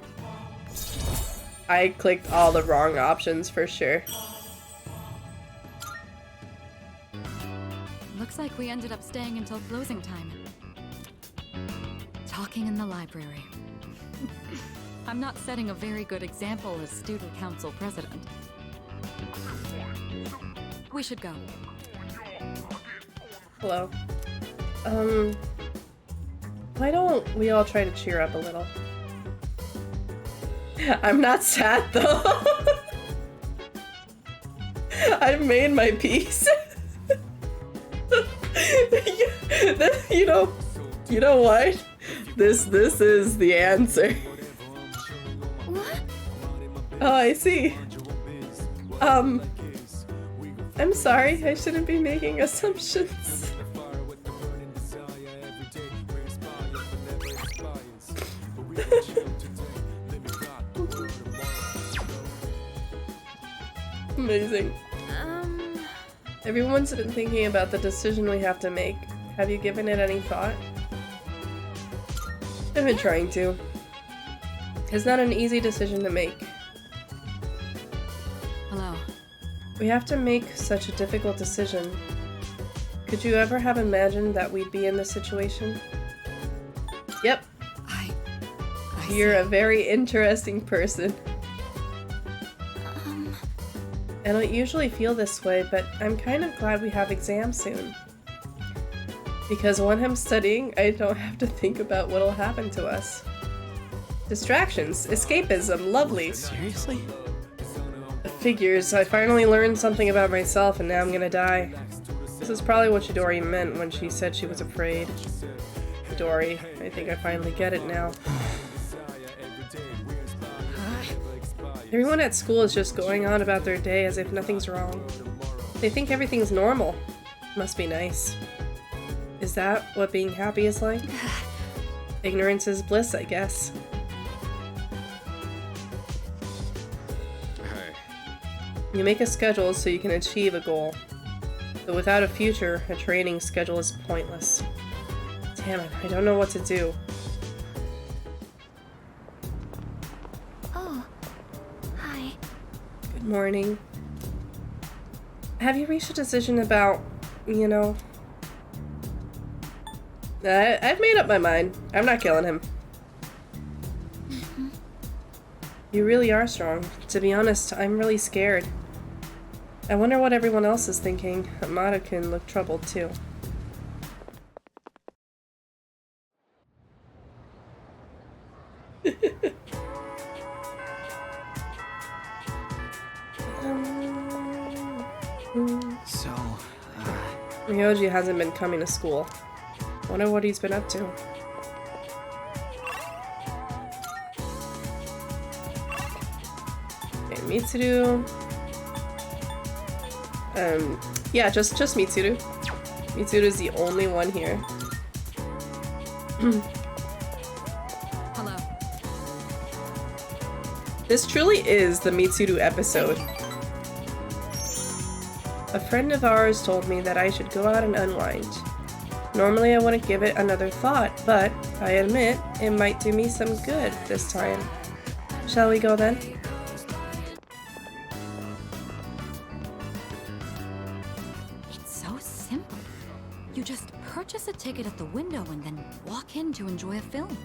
I clicked all the wrong options for sure. Looks like we ended up staying until closing time. Talking in the library. I'm not setting a very good example as student council president. We should go. Hello. Why don't we all try to cheer up a little? I'm not sad though. I've made my peace. You know what? This is the answer. What? Oh, I see. I'm sorry. I shouldn't be making assumptions. Amazing. Everyone's been thinking about the decision we have to make. Have you given it any thought? I've been trying to. It's not an easy decision to make. Hello. We have to make such a difficult decision. Could you ever have imagined that we'd be in this situation? Yep. I You're a very interesting person. I don't usually feel this way, but I'm kind of glad we have exams soon. Because when I'm studying, I don't have to think about what'll happen to us. Distractions, escapism, lovely. Seriously? Figures, I finally learned something about myself and now I'm gonna die. This is probably what Chidori meant when she said she was afraid. Chidori, I think I finally get it now. Everyone at school is just going on about their day as if nothing's wrong. They think everything's normal. Must be nice. Is that what being happy is like? Ignorance is bliss, I guess. Hey. You make a schedule so you can achieve a goal. But without a future, a training schedule is pointless. Damn it, I don't know what to do. Oh. Hi. Good morning. Have you reached a decision about, you know... I've made up my mind. I'm not killing him. You really are strong. To be honest, I'm really scared. I wonder what everyone else is thinking. Amada-kun looked troubled too. So, Ryoji hasn't been coming to school. Wonder what he's been up to. Okay, Mitsuru. Yeah, just Mitsuru. Mitsuru's the only one here. Hello. This truly is the Mitsuru episode. A friend of ours told me that I should go out and unwind. Normally I wouldn't give it another thought, but I admit it might do me some good this time. Shall we go then? It's so simple. You just purchase a ticket at the window and then walk in to enjoy a film.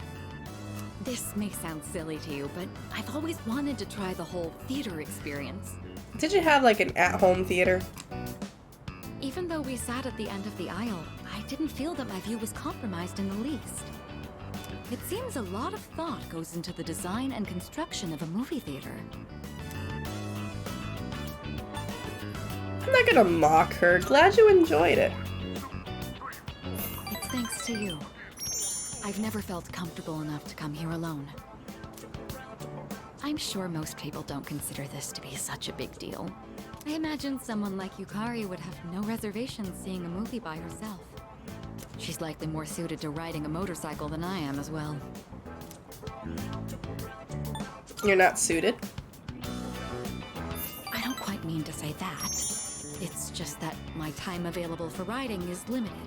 This may sound silly to you, but I've always wanted to try the whole theater experience. Did you have like an at-home theater? Even though we sat at the end of the aisle, I didn't feel that my view was compromised in the least. It seems a lot of thought goes into the design and construction of a movie theater. I'm not gonna mock her. Glad you enjoyed it. It's thanks to you. I've never felt comfortable enough to come here alone. I'm sure most people don't consider this to be such a big deal. I imagine someone like Yukari would have no reservations seeing a movie by herself. She's likely more suited to riding a motorcycle than I am as well. You're not suited? I don't quite mean to say that. It's just that my time available for riding is limited.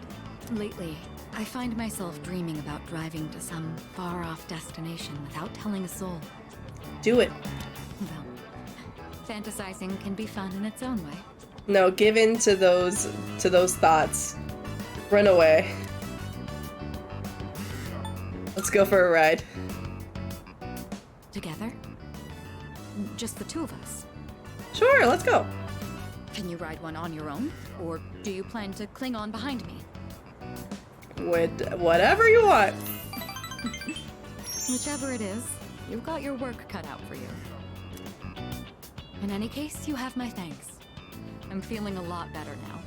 Lately, I find myself dreaming about driving to some far-off destination without telling a soul. Do it. Well, fantasizing can be fun in its own way. No, give in to those thoughts. Run away. Let's go for a ride. Together? Just the two of us? Sure, let's go. Can you ride one on your own? Or do you plan to cling on behind me? Whatever you want. Whichever it is, you've got your work cut out for you. In any case, you have my thanks. I'm feeling a lot better now.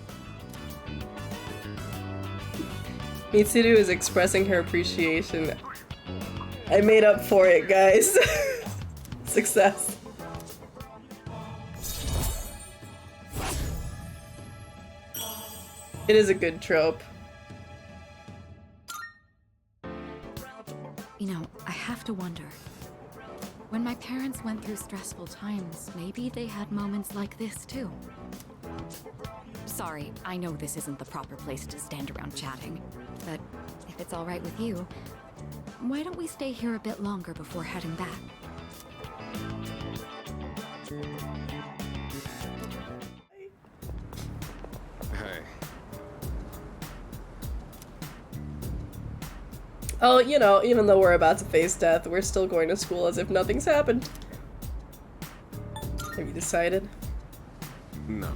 Mitsuru is expressing her appreciation. I made up for it, guys. Success. It is a good trope. You know, I have to wonder. When my parents went through stressful times, maybe they had moments like this too. Sorry, I know this isn't the proper place to stand around chatting, but if it's all right with you, why don't we stay here a bit longer before heading back? Hey. Oh, you know, even though we're about to face death, we're still going to school as if nothing's happened. Have you decided? No.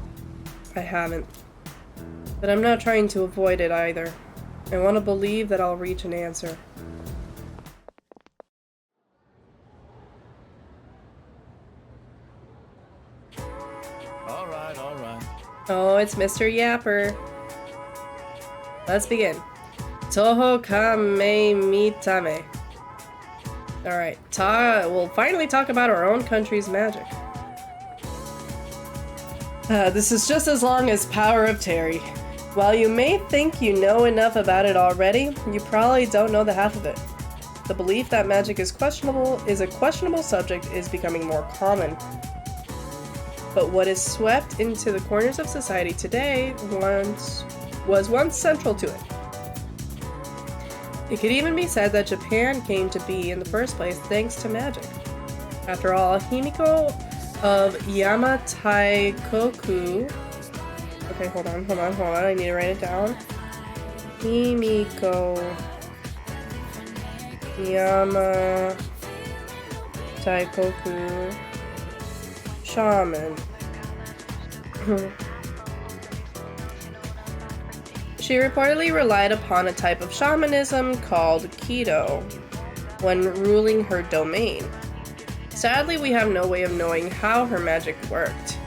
I haven't. But I'm not trying to avoid it either. I want to believe that I'll reach an answer. Alright, alright. Oh, it's Mr. Yapper. Let's begin. Toho kame mitame. Alright, we'll finally talk about our own country's magic. This is just as long as Power of Terry. While you may think you know enough about it already, you probably don't know the half of it. The belief that magic is a questionable subject is becoming more common. But what is swept into the corners of society today was once central to it. It could even be said that Japan came to be in the first place thanks to magic. After all, Himiko of Yamataikoku. Okay, hold on. I need to write it down. Himiko Yamataikoku shaman. She reportedly relied upon a type of shamanism called Kido when ruling her domain. Sadly, we have no way of knowing how her magic worked.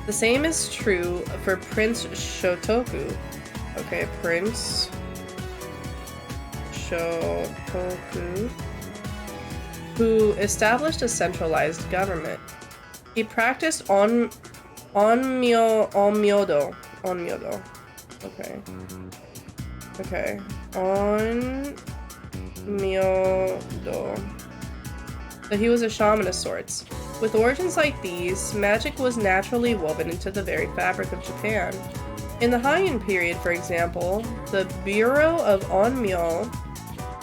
The same is true for Prince Shotoku. Okay, Prince Shotoku, who established a centralized government. He practiced onmyodo. Okay. Onmyodo. But he was a shaman of sorts. With origins like these, magic was naturally woven into the very fabric of Japan. In the Heian period, for example, the Bureau of Onmyo...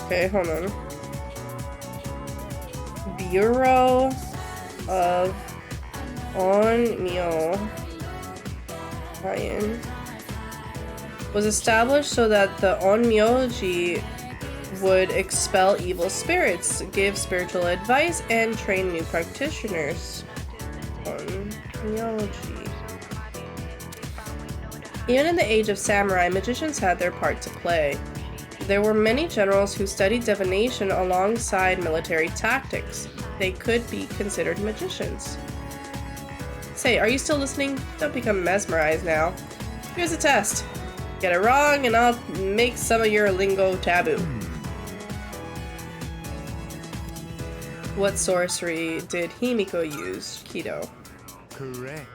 Okay, hold on. Bureau of Onmyo Heian was established so that the Onmyoji would expel evil spirits, give spiritual advice, and train new practitioners. On theology. Even in the age of samurai, magicians had their part to play. There were many generals who studied divination alongside military tactics. They could be considered magicians. Say, are you still listening? Don't become mesmerized now. Here's a test. Get it wrong and I'll make some of your lingo taboo. What sorcery did Himiko use? Kido. Correct.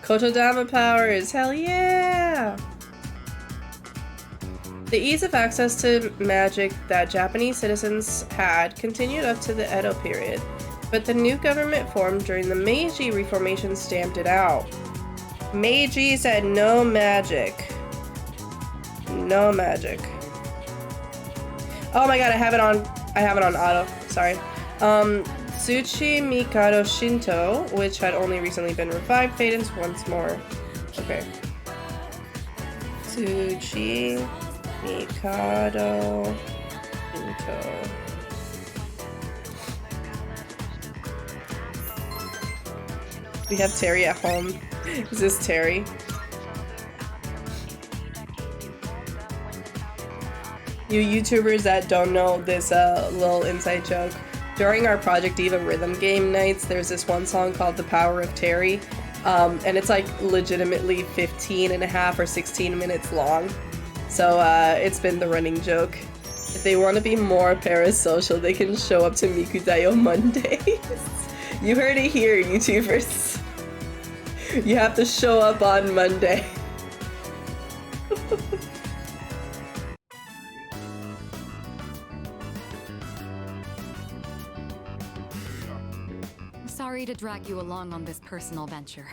Kotodama powers, hell yeah! The ease of access to magic that Japanese citizens had continued up to the Edo period, but the new government formed during the Meiji Reformation stamped it out. Meiji said no magic. No magic. Oh my god, I have it on auto. Sorry. Tsuchi Mikado Shinto, which had only recently been revived, faded once more. Okay. Tsuchi Mikado Shinto. We have Terry at home. Is this Terry? You YouTubers that don't know this little inside joke. During our Project Diva rhythm game nights, there's this one song called The Power of Terry. And it's like legitimately 15 and a half or 16 minutes long. So it's been the running joke. If they want to be more parasocial, they can show up to Mikudayo Mondays. You heard it here, YouTubers. You have to show up on Monday. Sorry to drag you along on this personal venture.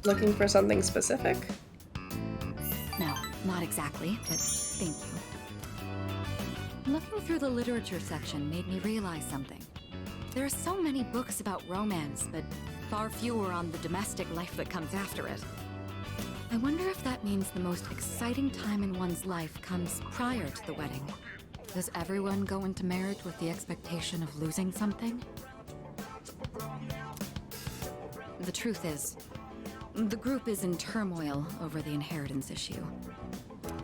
Looking for something specific? No, not exactly, but thank you. Looking through the literature section made me realize something. There are so many books about romance, but far fewer on the domestic life that comes after it. I wonder if that means the most exciting time in one's life comes prior to the wedding. Does everyone go into marriage with the expectation of losing something? The truth is, the group is in turmoil over the inheritance issue.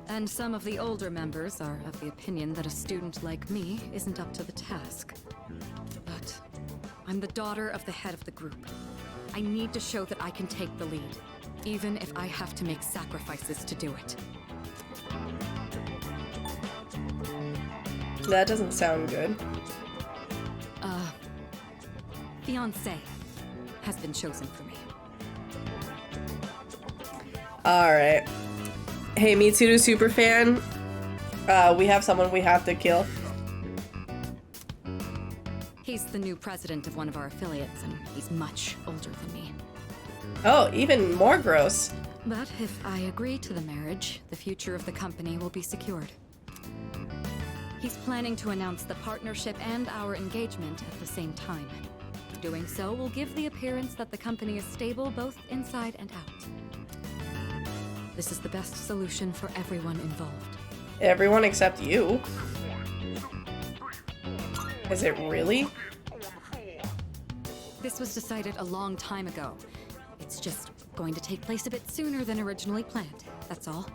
And some of the older members are of the opinion that a student like me isn't up to the task. But I'm the daughter of the head of the group. I need to show that I can take the lead, even if I have to make sacrifices to do it. That doesn't sound good. Fiancé has been chosen for me. Alright. Hey, Mitsuru superfan. We have someone we have to kill. He's the new president of one of our affiliates, and he's much older than me. Oh, even more gross. But if I agree to the marriage, the future of the company will be secured. He's planning to announce the partnership and our engagement at the same time. Doing so will give the appearance that the company is stable both inside and out. This is the best solution for everyone involved. Everyone except you. Is it really? This was decided a long time ago. It's just going to take place a bit sooner than originally planned, that's all.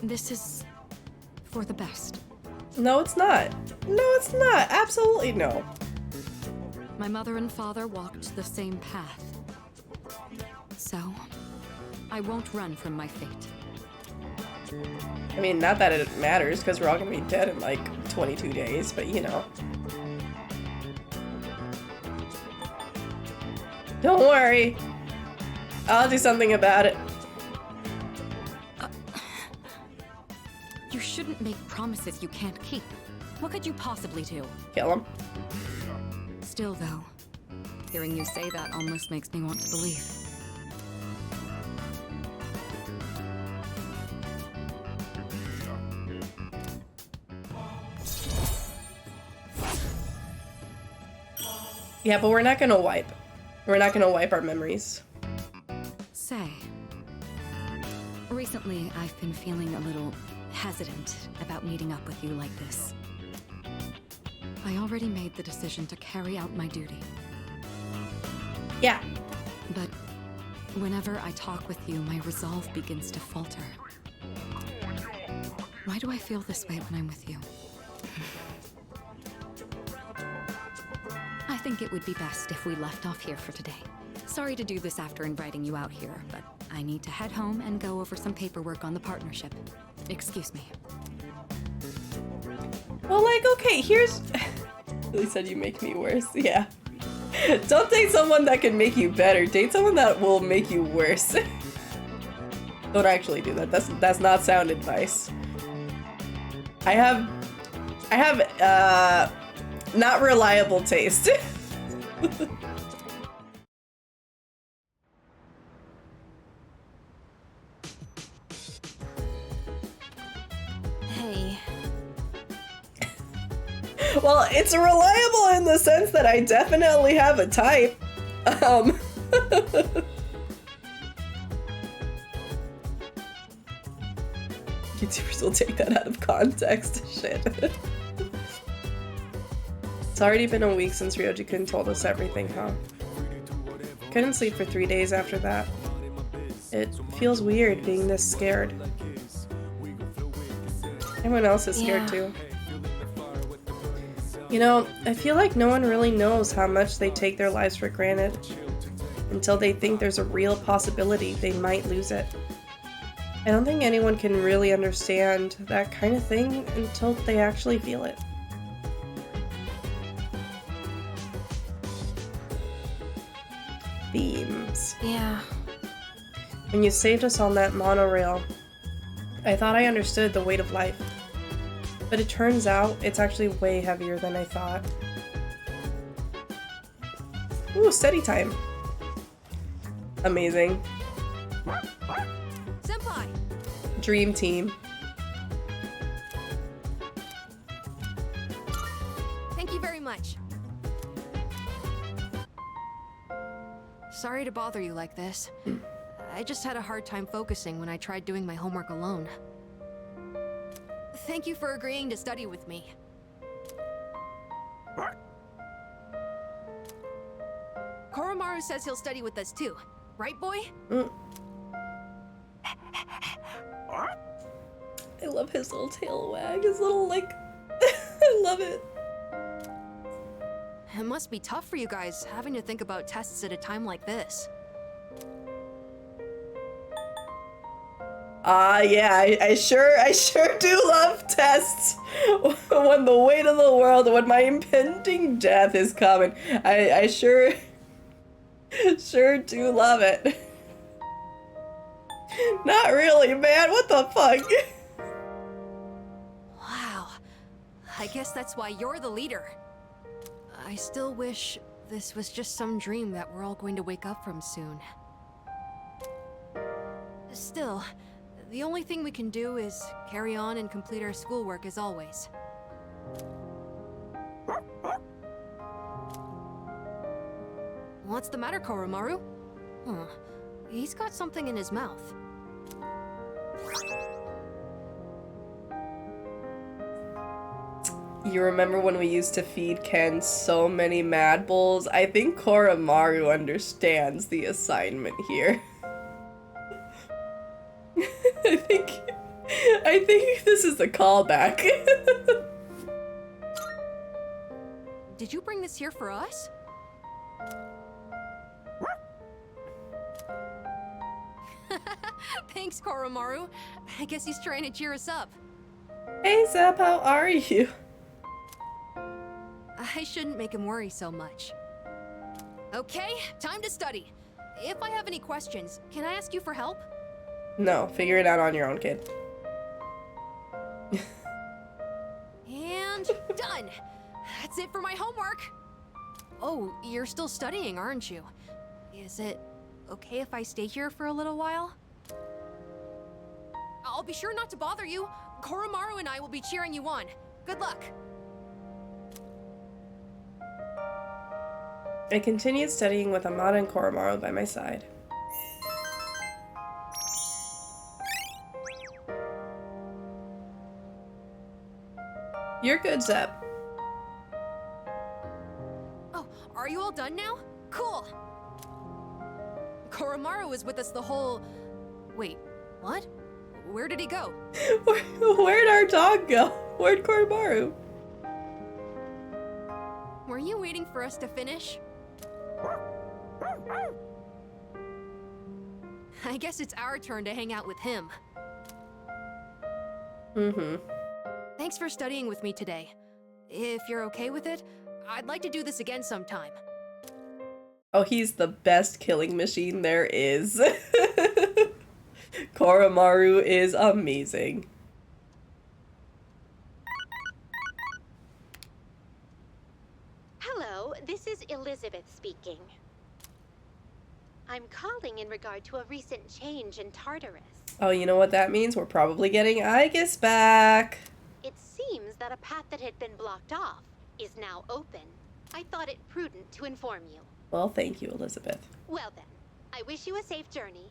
This is for the best. No, it's not. No, it's not. Absolutely no. My mother and father walked the same path. So, I won't run from my fate. I mean, not that it matters, because we're all gonna be dead in like 22 days, but you know. Don't worry. I'll do something about it. You shouldn't make promises you can't keep. What could you possibly do? Kill him. Still, though, hearing you say that almost makes me want to believe. Yeah, but we're not gonna wipe. We're not gonna wipe our memories. Say, recently I've been feeling a little hesitant about meeting up with you like this. I already made the decision to carry out my duty. Yeah. But whenever I talk with you, my resolve begins to falter. Why do I feel this way when I'm with you? I think it would be best if we left off here for today. Sorry to do this after inviting you out here, but I need to head home and go over some paperwork on the partnership. Excuse me. Well, like, okay, here's... Really said you make me worse. Yeah. Don't date someone that can make you better. Date someone that will make you worse. Don't actually do that. That's not sound advice. I have not reliable taste. Hey. Well, it's reliable in the sense that I definitely have a type. YouTubers will take that out of context. Shit. It's already been a week since Ryoji-kun told us everything, huh? Couldn't sleep for 3 days after that. It feels weird being this scared. Everyone else is scared too. You know, I feel like no one really knows how much they take their lives for granted until they think there's a real possibility they might lose it. I don't think anyone can really understand that kind of thing until they actually feel it. Themes. Yeah. When you saved us on that monorail, I thought I understood the weight of life. But it turns out it's actually way heavier than I thought. Ooh, study time. Amazing. Senpai! Dream team. Thank you very much. Sorry to bother you like this. I just had a hard time focusing when I tried doing my homework alone. Thank you for agreeing to study with me. Koromaru says he'll study with us too. Right, boy? I love his little tail wag. His little, like... I love it. It must be tough for you guys, having to think about tests at a time like this. Yeah, I sure do love tests. When the weight of the world, when my impending death is coming, I sure do love it. Not really, man. What the fuck? Wow. I guess that's why you're the leader. I still wish this was just some dream that we're all going to wake up from soon. Still, the only thing we can do is carry on and complete our schoolwork as always. What's the matter, Koromaru? Huh. He's got something in his mouth. You remember when we used to feed Ken so many Mad Bulls? I think Koromaru understands the assignment here. I think this is a callback. Did you bring this here for us? Thanks, Koromaru. I guess he's trying to cheer us up. Hey Zep, how are you? I shouldn't make him worry so much. Okay, time to study. If I have any questions, can I ask you for help? No, figure it out on your own, kid. And done! That's it for my homework! Oh, you're still studying, aren't you? Is it okay if I stay here for a little while? I'll be sure not to bother you. Koromaru and I will be cheering you on. Good luck! I continued studying with Amada and Koromaru by my side. You're good, Zep. Oh, are you all done now? Cool! Koromaru was with us the whole... Wait, what? Where did he go? Where'd our dog go? Where'd Koromaru? Were you waiting for us to finish? I guess it's our turn to hang out with him. Mm-hmm. Thanks for studying with me today. If you're okay with it, I'd like to do this again sometime. Oh, he's the best killing machine there is. Koromaru is amazing. Hello, this is Elizabeth speaking. I'm calling in regard to a recent change in Tartarus. Oh, you know what that means? We're probably getting Aegis back. It seems that a path that had been blocked off is now open. I thought it prudent to inform you. Well, thank you, Elizabeth. Well then, I wish you a safe journey.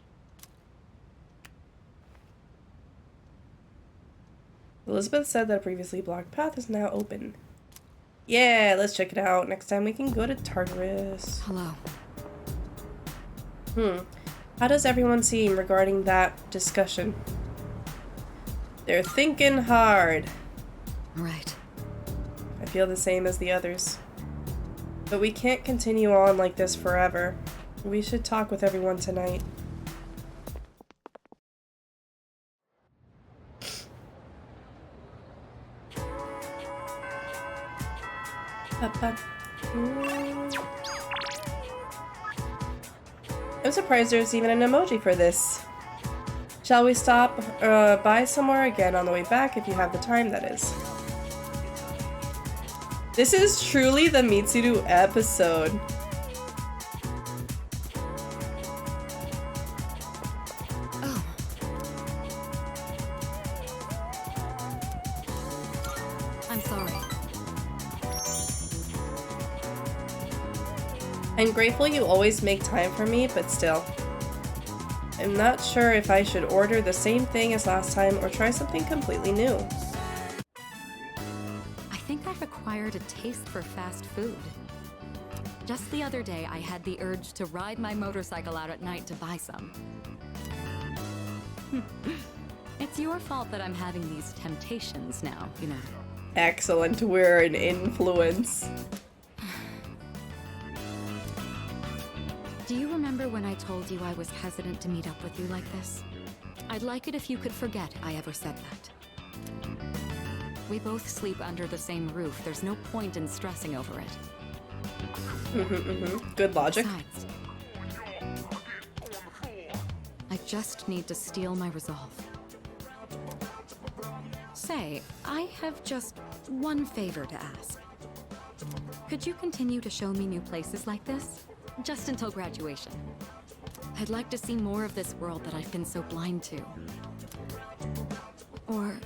Elizabeth said that a previously blocked path is now open. Yeah, let's check it out. Next time we can go to Tartarus. Hello. How does everyone seem regarding that discussion? They're thinking hard. Right. I feel the same as the others. But we can't continue on like this forever. We should talk with everyone tonight. I'm surprised there's even an emoji for this. Shall we stop by somewhere again on the way back if you have the time, that is. This is truly the Mitsuru episode. Oh. I'm sorry. I'm grateful you always make time for me, but still. I'm not sure if I should order the same thing as last time or try something completely new. I think I've acquired a taste for fast food. Just the other day, I had the urge to ride my motorcycle out at night to buy some. It's your fault that I'm having these temptations now, you know. Excellent, we're an influence. Do you remember when I told you I was hesitant to meet up with you like this? I'd like it if you could forget I ever said that. We both sleep under the same roof. There's no point in stressing over it. Good logic. Besides, I just need to steel my resolve. Say, I have just one favor to ask. Could you continue to show me new places like this? Just until graduation. I'd like to see more of this world that I've been so blind to. Or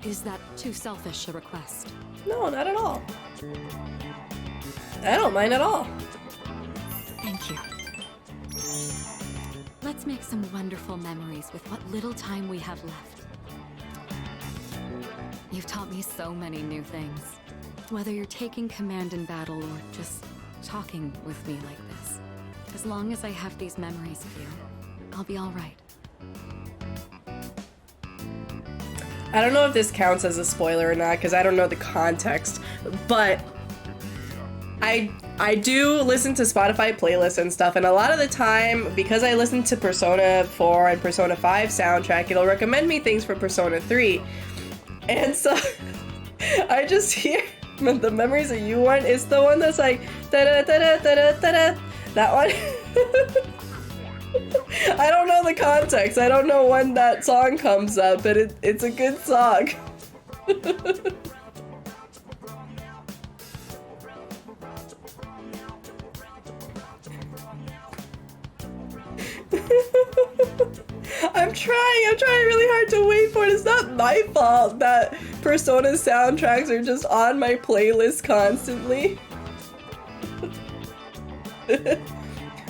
is that too selfish a request? No, not at all. I don't mind at all. Thank you. Let's make some wonderful memories with what little time we have left. You've taught me so many new things. Whether you're taking command in battle or just talking with me like this. As long as I have these memories of you, I'll be all right. I don't know if this counts as a spoiler or not because I don't know the context, but I do listen to Spotify playlists and stuff, and a lot of the time, because I listen to Persona 4 and Persona 5 soundtrack, it'll recommend me things from Persona 3. And so I just hear the Memories of You one is the one that's like da da da da da da da. That one. I don't know the context. I don't know when that song comes up, but it's a good song. I'm trying really hard to wait for it. It's not my fault that Persona soundtracks are just on my playlist constantly.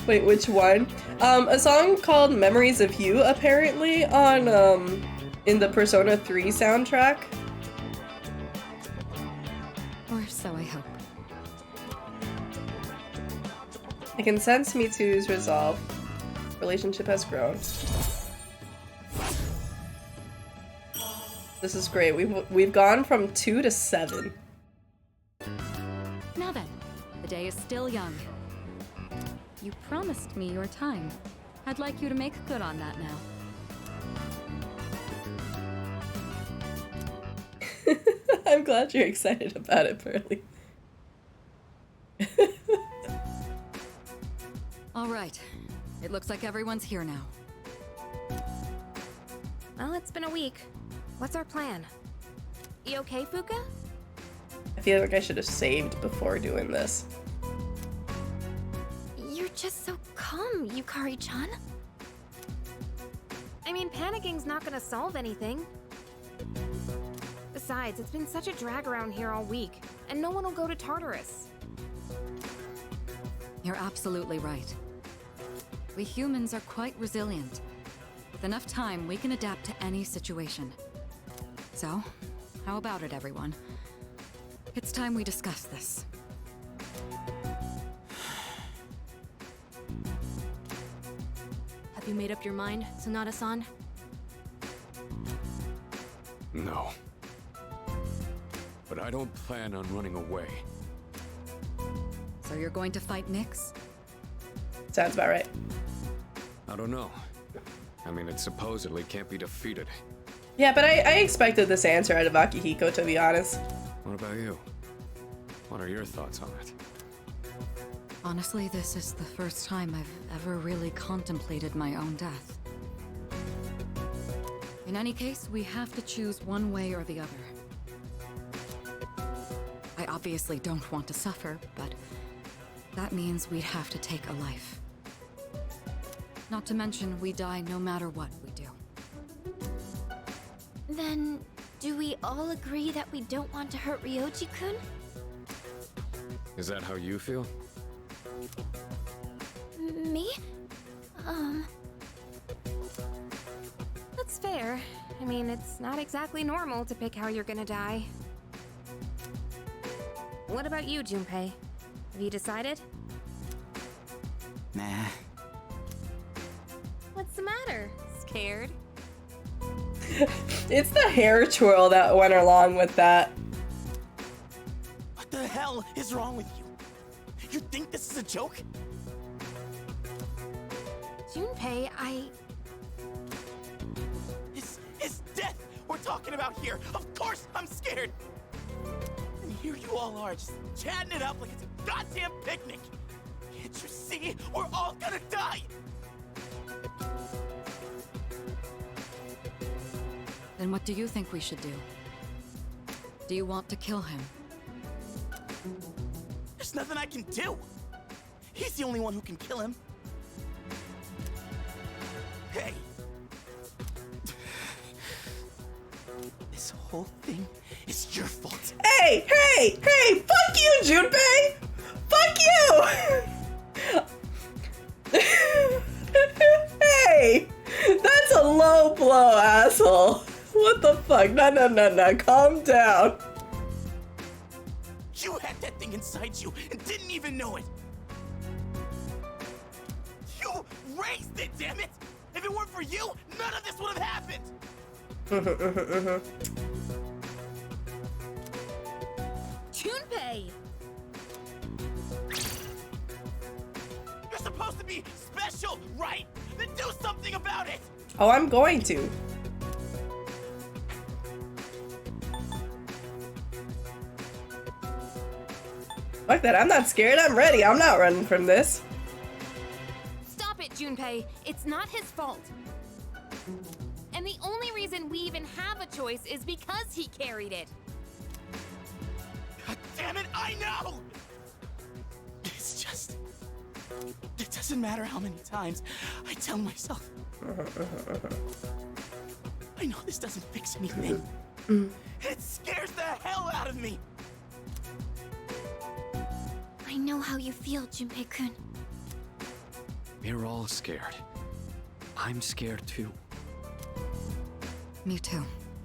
Wait, which one? A song called Memories of You, apparently, on, in the Persona 3 soundtrack. Or so I hope. I can sense Mitsu's resolve. Relationship has grown. This is great. We've gone from 2 to 7. Now then, the day is still young. You promised me your time. I'd like you to make good on that now. I'm glad you're excited about it, Pearly. All right. It looks like everyone's here now. Well, it's been a week. What's our plan? You okay, Fuuka? I feel like I should have saved before doing this. You're just so calm, Yukari-chan. I mean, panicking's not gonna solve anything. Besides, it's been such a drag around here all week, and no one will go to Tartarus. You're absolutely right. We humans are quite resilient. With enough time, we can adapt to any situation. So, how about it, everyone? It's time we discuss this. Have you made up your mind, Sonata-san? No. But I don't plan on running away. So you're going to fight Nyx? Sounds about right. I don't know. I mean, it supposedly can't be defeated. Yeah, but I expected this answer out of Akihiko, to be honest. What about you? What are your thoughts on it? Honestly, this is the first time I've ever really contemplated my own death. In any case, we have to choose one way or the other. I obviously don't want to suffer, but that means we'd have to take a life. Not to mention, we die no matter what we do. Then, do we all agree that we don't want to hurt Ryoji-kun? Is that how you feel? Me? That's fair. I mean, it's not exactly normal to pick how you're gonna die. What about you, Junpei? Have you decided? Nah. What's the matter? Scared? It's the hair twirl that went along with that. What the hell is wrong with you? You think this is a joke? Junpei, This is death we're talking about here. Of course I'm scared. And here you all are, just chatting it up like it's a goddamn picnic. Can't you see? We're all gonna die. Then what do you think we should do? Do you want to kill him? There's nothing I can do. He's the only one who can kill him. Hey. This whole thing is your fault. Hey! Fuck you, Junpei! Fuck you! Hey! That's a low blow, asshole. What the fuck? No. Calm down. You had that thing inside you and didn't even know it. You raised it, damn it! If it weren't for you, none of this would have happened. Junpei! You're supposed to be special, right? Then do something about it. Oh, I'm going to. Fuck that, I'm not scared, I'm ready. I'm not running from this. Stop it, Junpei. It's not his fault. And the only reason we even have a choice is because he carried it. God damn it, I know! It's just... It doesn't matter how many times I tell myself. I know this doesn't fix anything. It scares the hell out of me. I know how you feel, Junpei-kun. We're all scared. I'm scared too. Me too.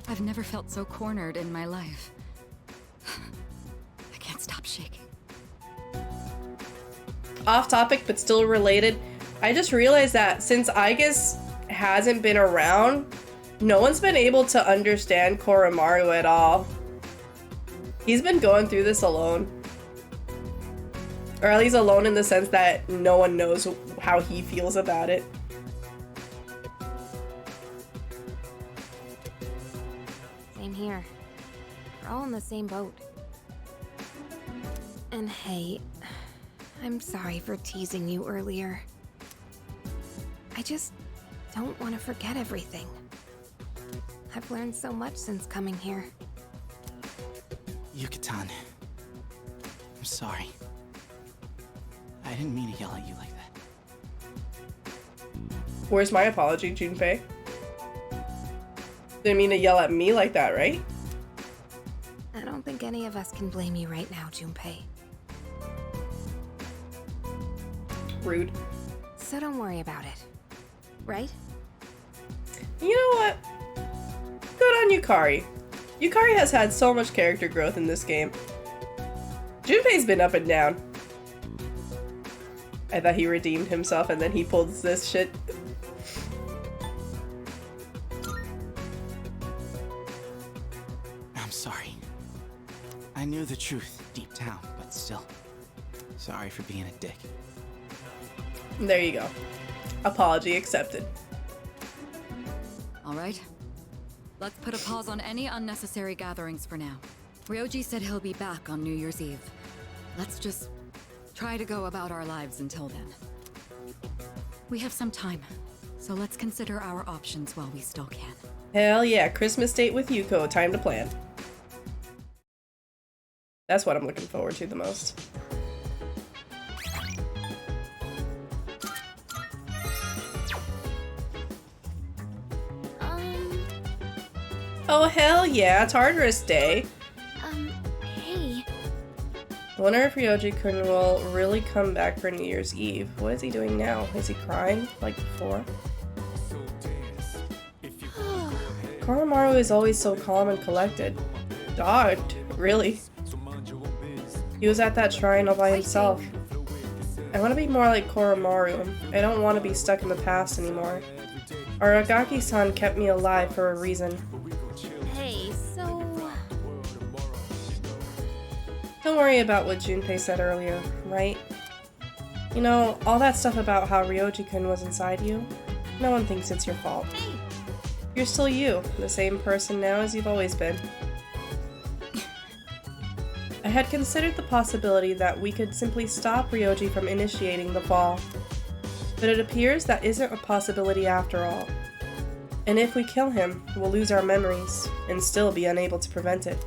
I've never felt so cornered in my life. I can't stop shaking. Off topic, but still related. I just realized that since Aigis hasn't been around, no one's been able to understand Koromaru at all. He's been going through this alone. Or at least alone in the sense that no one knows how he feels about it. Same here. We're all in the same boat. And hey, I'm sorry for teasing you earlier. I just don't want to forget everything. I've learned so much since coming here. Yucatan. I'm sorry. I didn't mean to yell at you like that. Where's my apology, Junpei? Didn't mean to yell at me like that, right? I don't think any of us can blame you right now, Junpei. Rude. So don't worry about it. Right? You know what? Good on Yukari. Yukari has had so much character growth in this game. Junpei's been up and down. I thought he redeemed himself and then he pulls this shit. I'm sorry. I knew the truth deep down, but still. Sorry for being a dick. There you go. Apology accepted. All right. Let's put a pause on any unnecessary gatherings for now. Ryoji said he'll be back on New Year's Eve. Let's just try to go about our lives until then. We have some time, so let's consider our options while we still can. Hell yeah, Christmas date with Yuko, time to plan. That's what I'm looking forward to the most. Oh hell yeah, Tartarus Day. Hey. I wonder if Ryoji-kun will really come back for New Year's Eve. What is he doing now? Is he crying like before? Koromaru is always so calm and collected. Dogged, really. He was at that shrine all by himself. I want to be more like Koromaru. I don't want to be stuck in the past anymore. Aragaki-san kept me alive for a reason. Hey, so... Don't worry about what Junpei said earlier, right? You know, all that stuff about how Ryoji-kun was inside you, no one thinks it's your fault. You're still you, the same person now as you've always been. I had considered the possibility that we could simply stop Ryoji from initiating the fall, but it appears that isn't a possibility after all. And if we kill him, we'll lose our memories and still be unable to prevent it.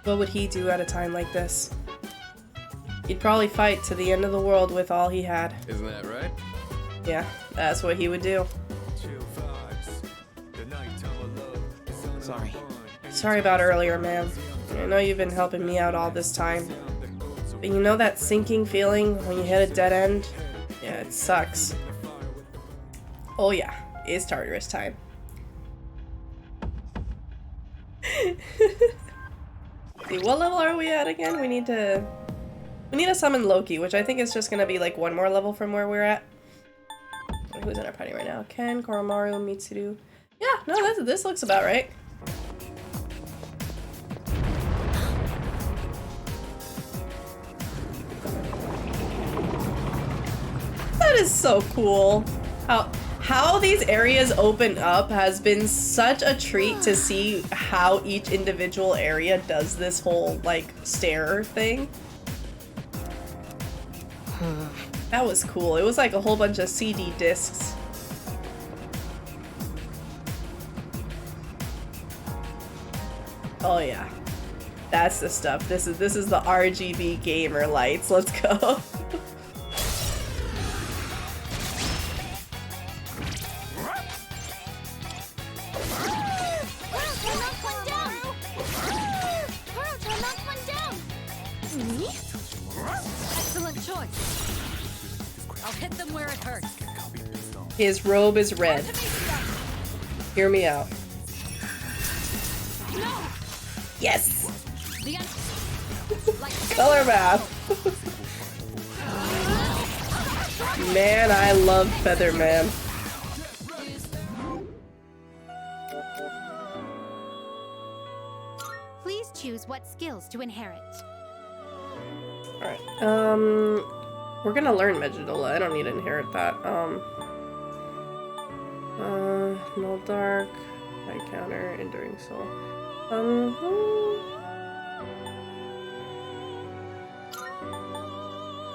What would he do at a time like this? He'd probably fight to the end of the world with all he had. Isn't that right? Yeah, that's what he would do. Sorry. Sorry about earlier, man. I know you've been helping me out all this time. But you know that sinking feeling when you hit a dead end? Yeah, it sucks. Oh yeah, it's Tartarus time. See, what level are we at again? We need to summon Loki, which I think is just gonna be like one more level from where we're at. Who's in our party right now? Ken, Koromaru, Mitsuru. Yeah, no, this looks about right. That is so cool. How these areas open up has been such a treat to see how each individual area does this whole like stair thing. That was cool. It was like a whole bunch of CD discs. Oh yeah. That's the stuff. This is the RGB gamer lights. Let's go. I'll hit them where it hurts. His robe is red. Hear me out. No! Yes! The Color math. Man, I love Featherman. Please choose what skills to inherit. Alright, we're gonna learn Megidola. I don't need to inherit that. No dark, high counter, enduring soul.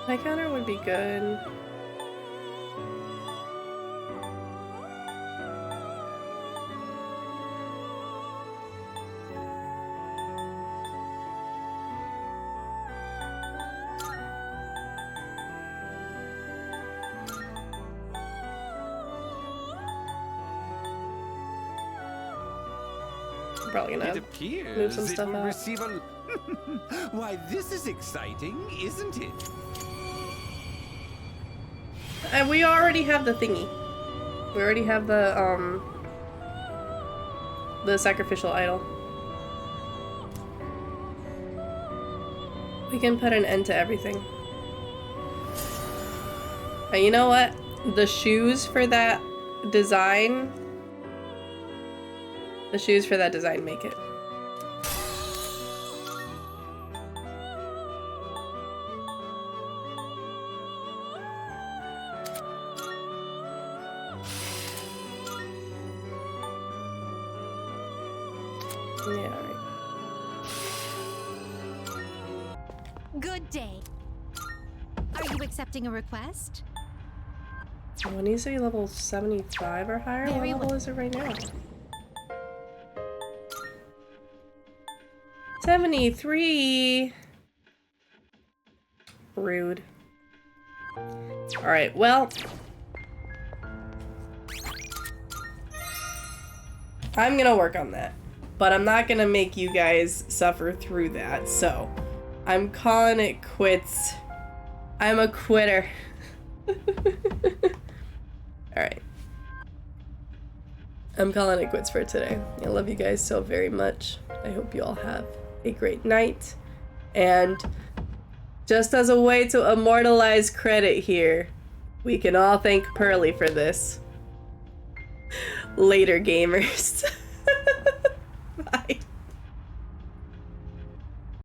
High counter would be good. Probably gonna It appears move some it stuff will out. receive a... Why, this is exciting, isn't it? And we already have the thingy. We already have the sacrificial idol. We can put an end to everything. And you know what? The shoes for that design... The shoes for that design make it. Yeah, alright. Good day. Are you accepting a request? Oh, it needs to be level 75 or higher. Very What level well. is it right now? 73. Rude. Alright, well. I'm gonna work on that. But I'm not gonna make you guys suffer through that, so I'm calling it quits. I'm a quitter. Alright. I'm calling it quits for today. I love you guys so very much. I hope you all have a great night. And just as a way to immortalize credit here, we can all thank Pearly for this. Later, gamers.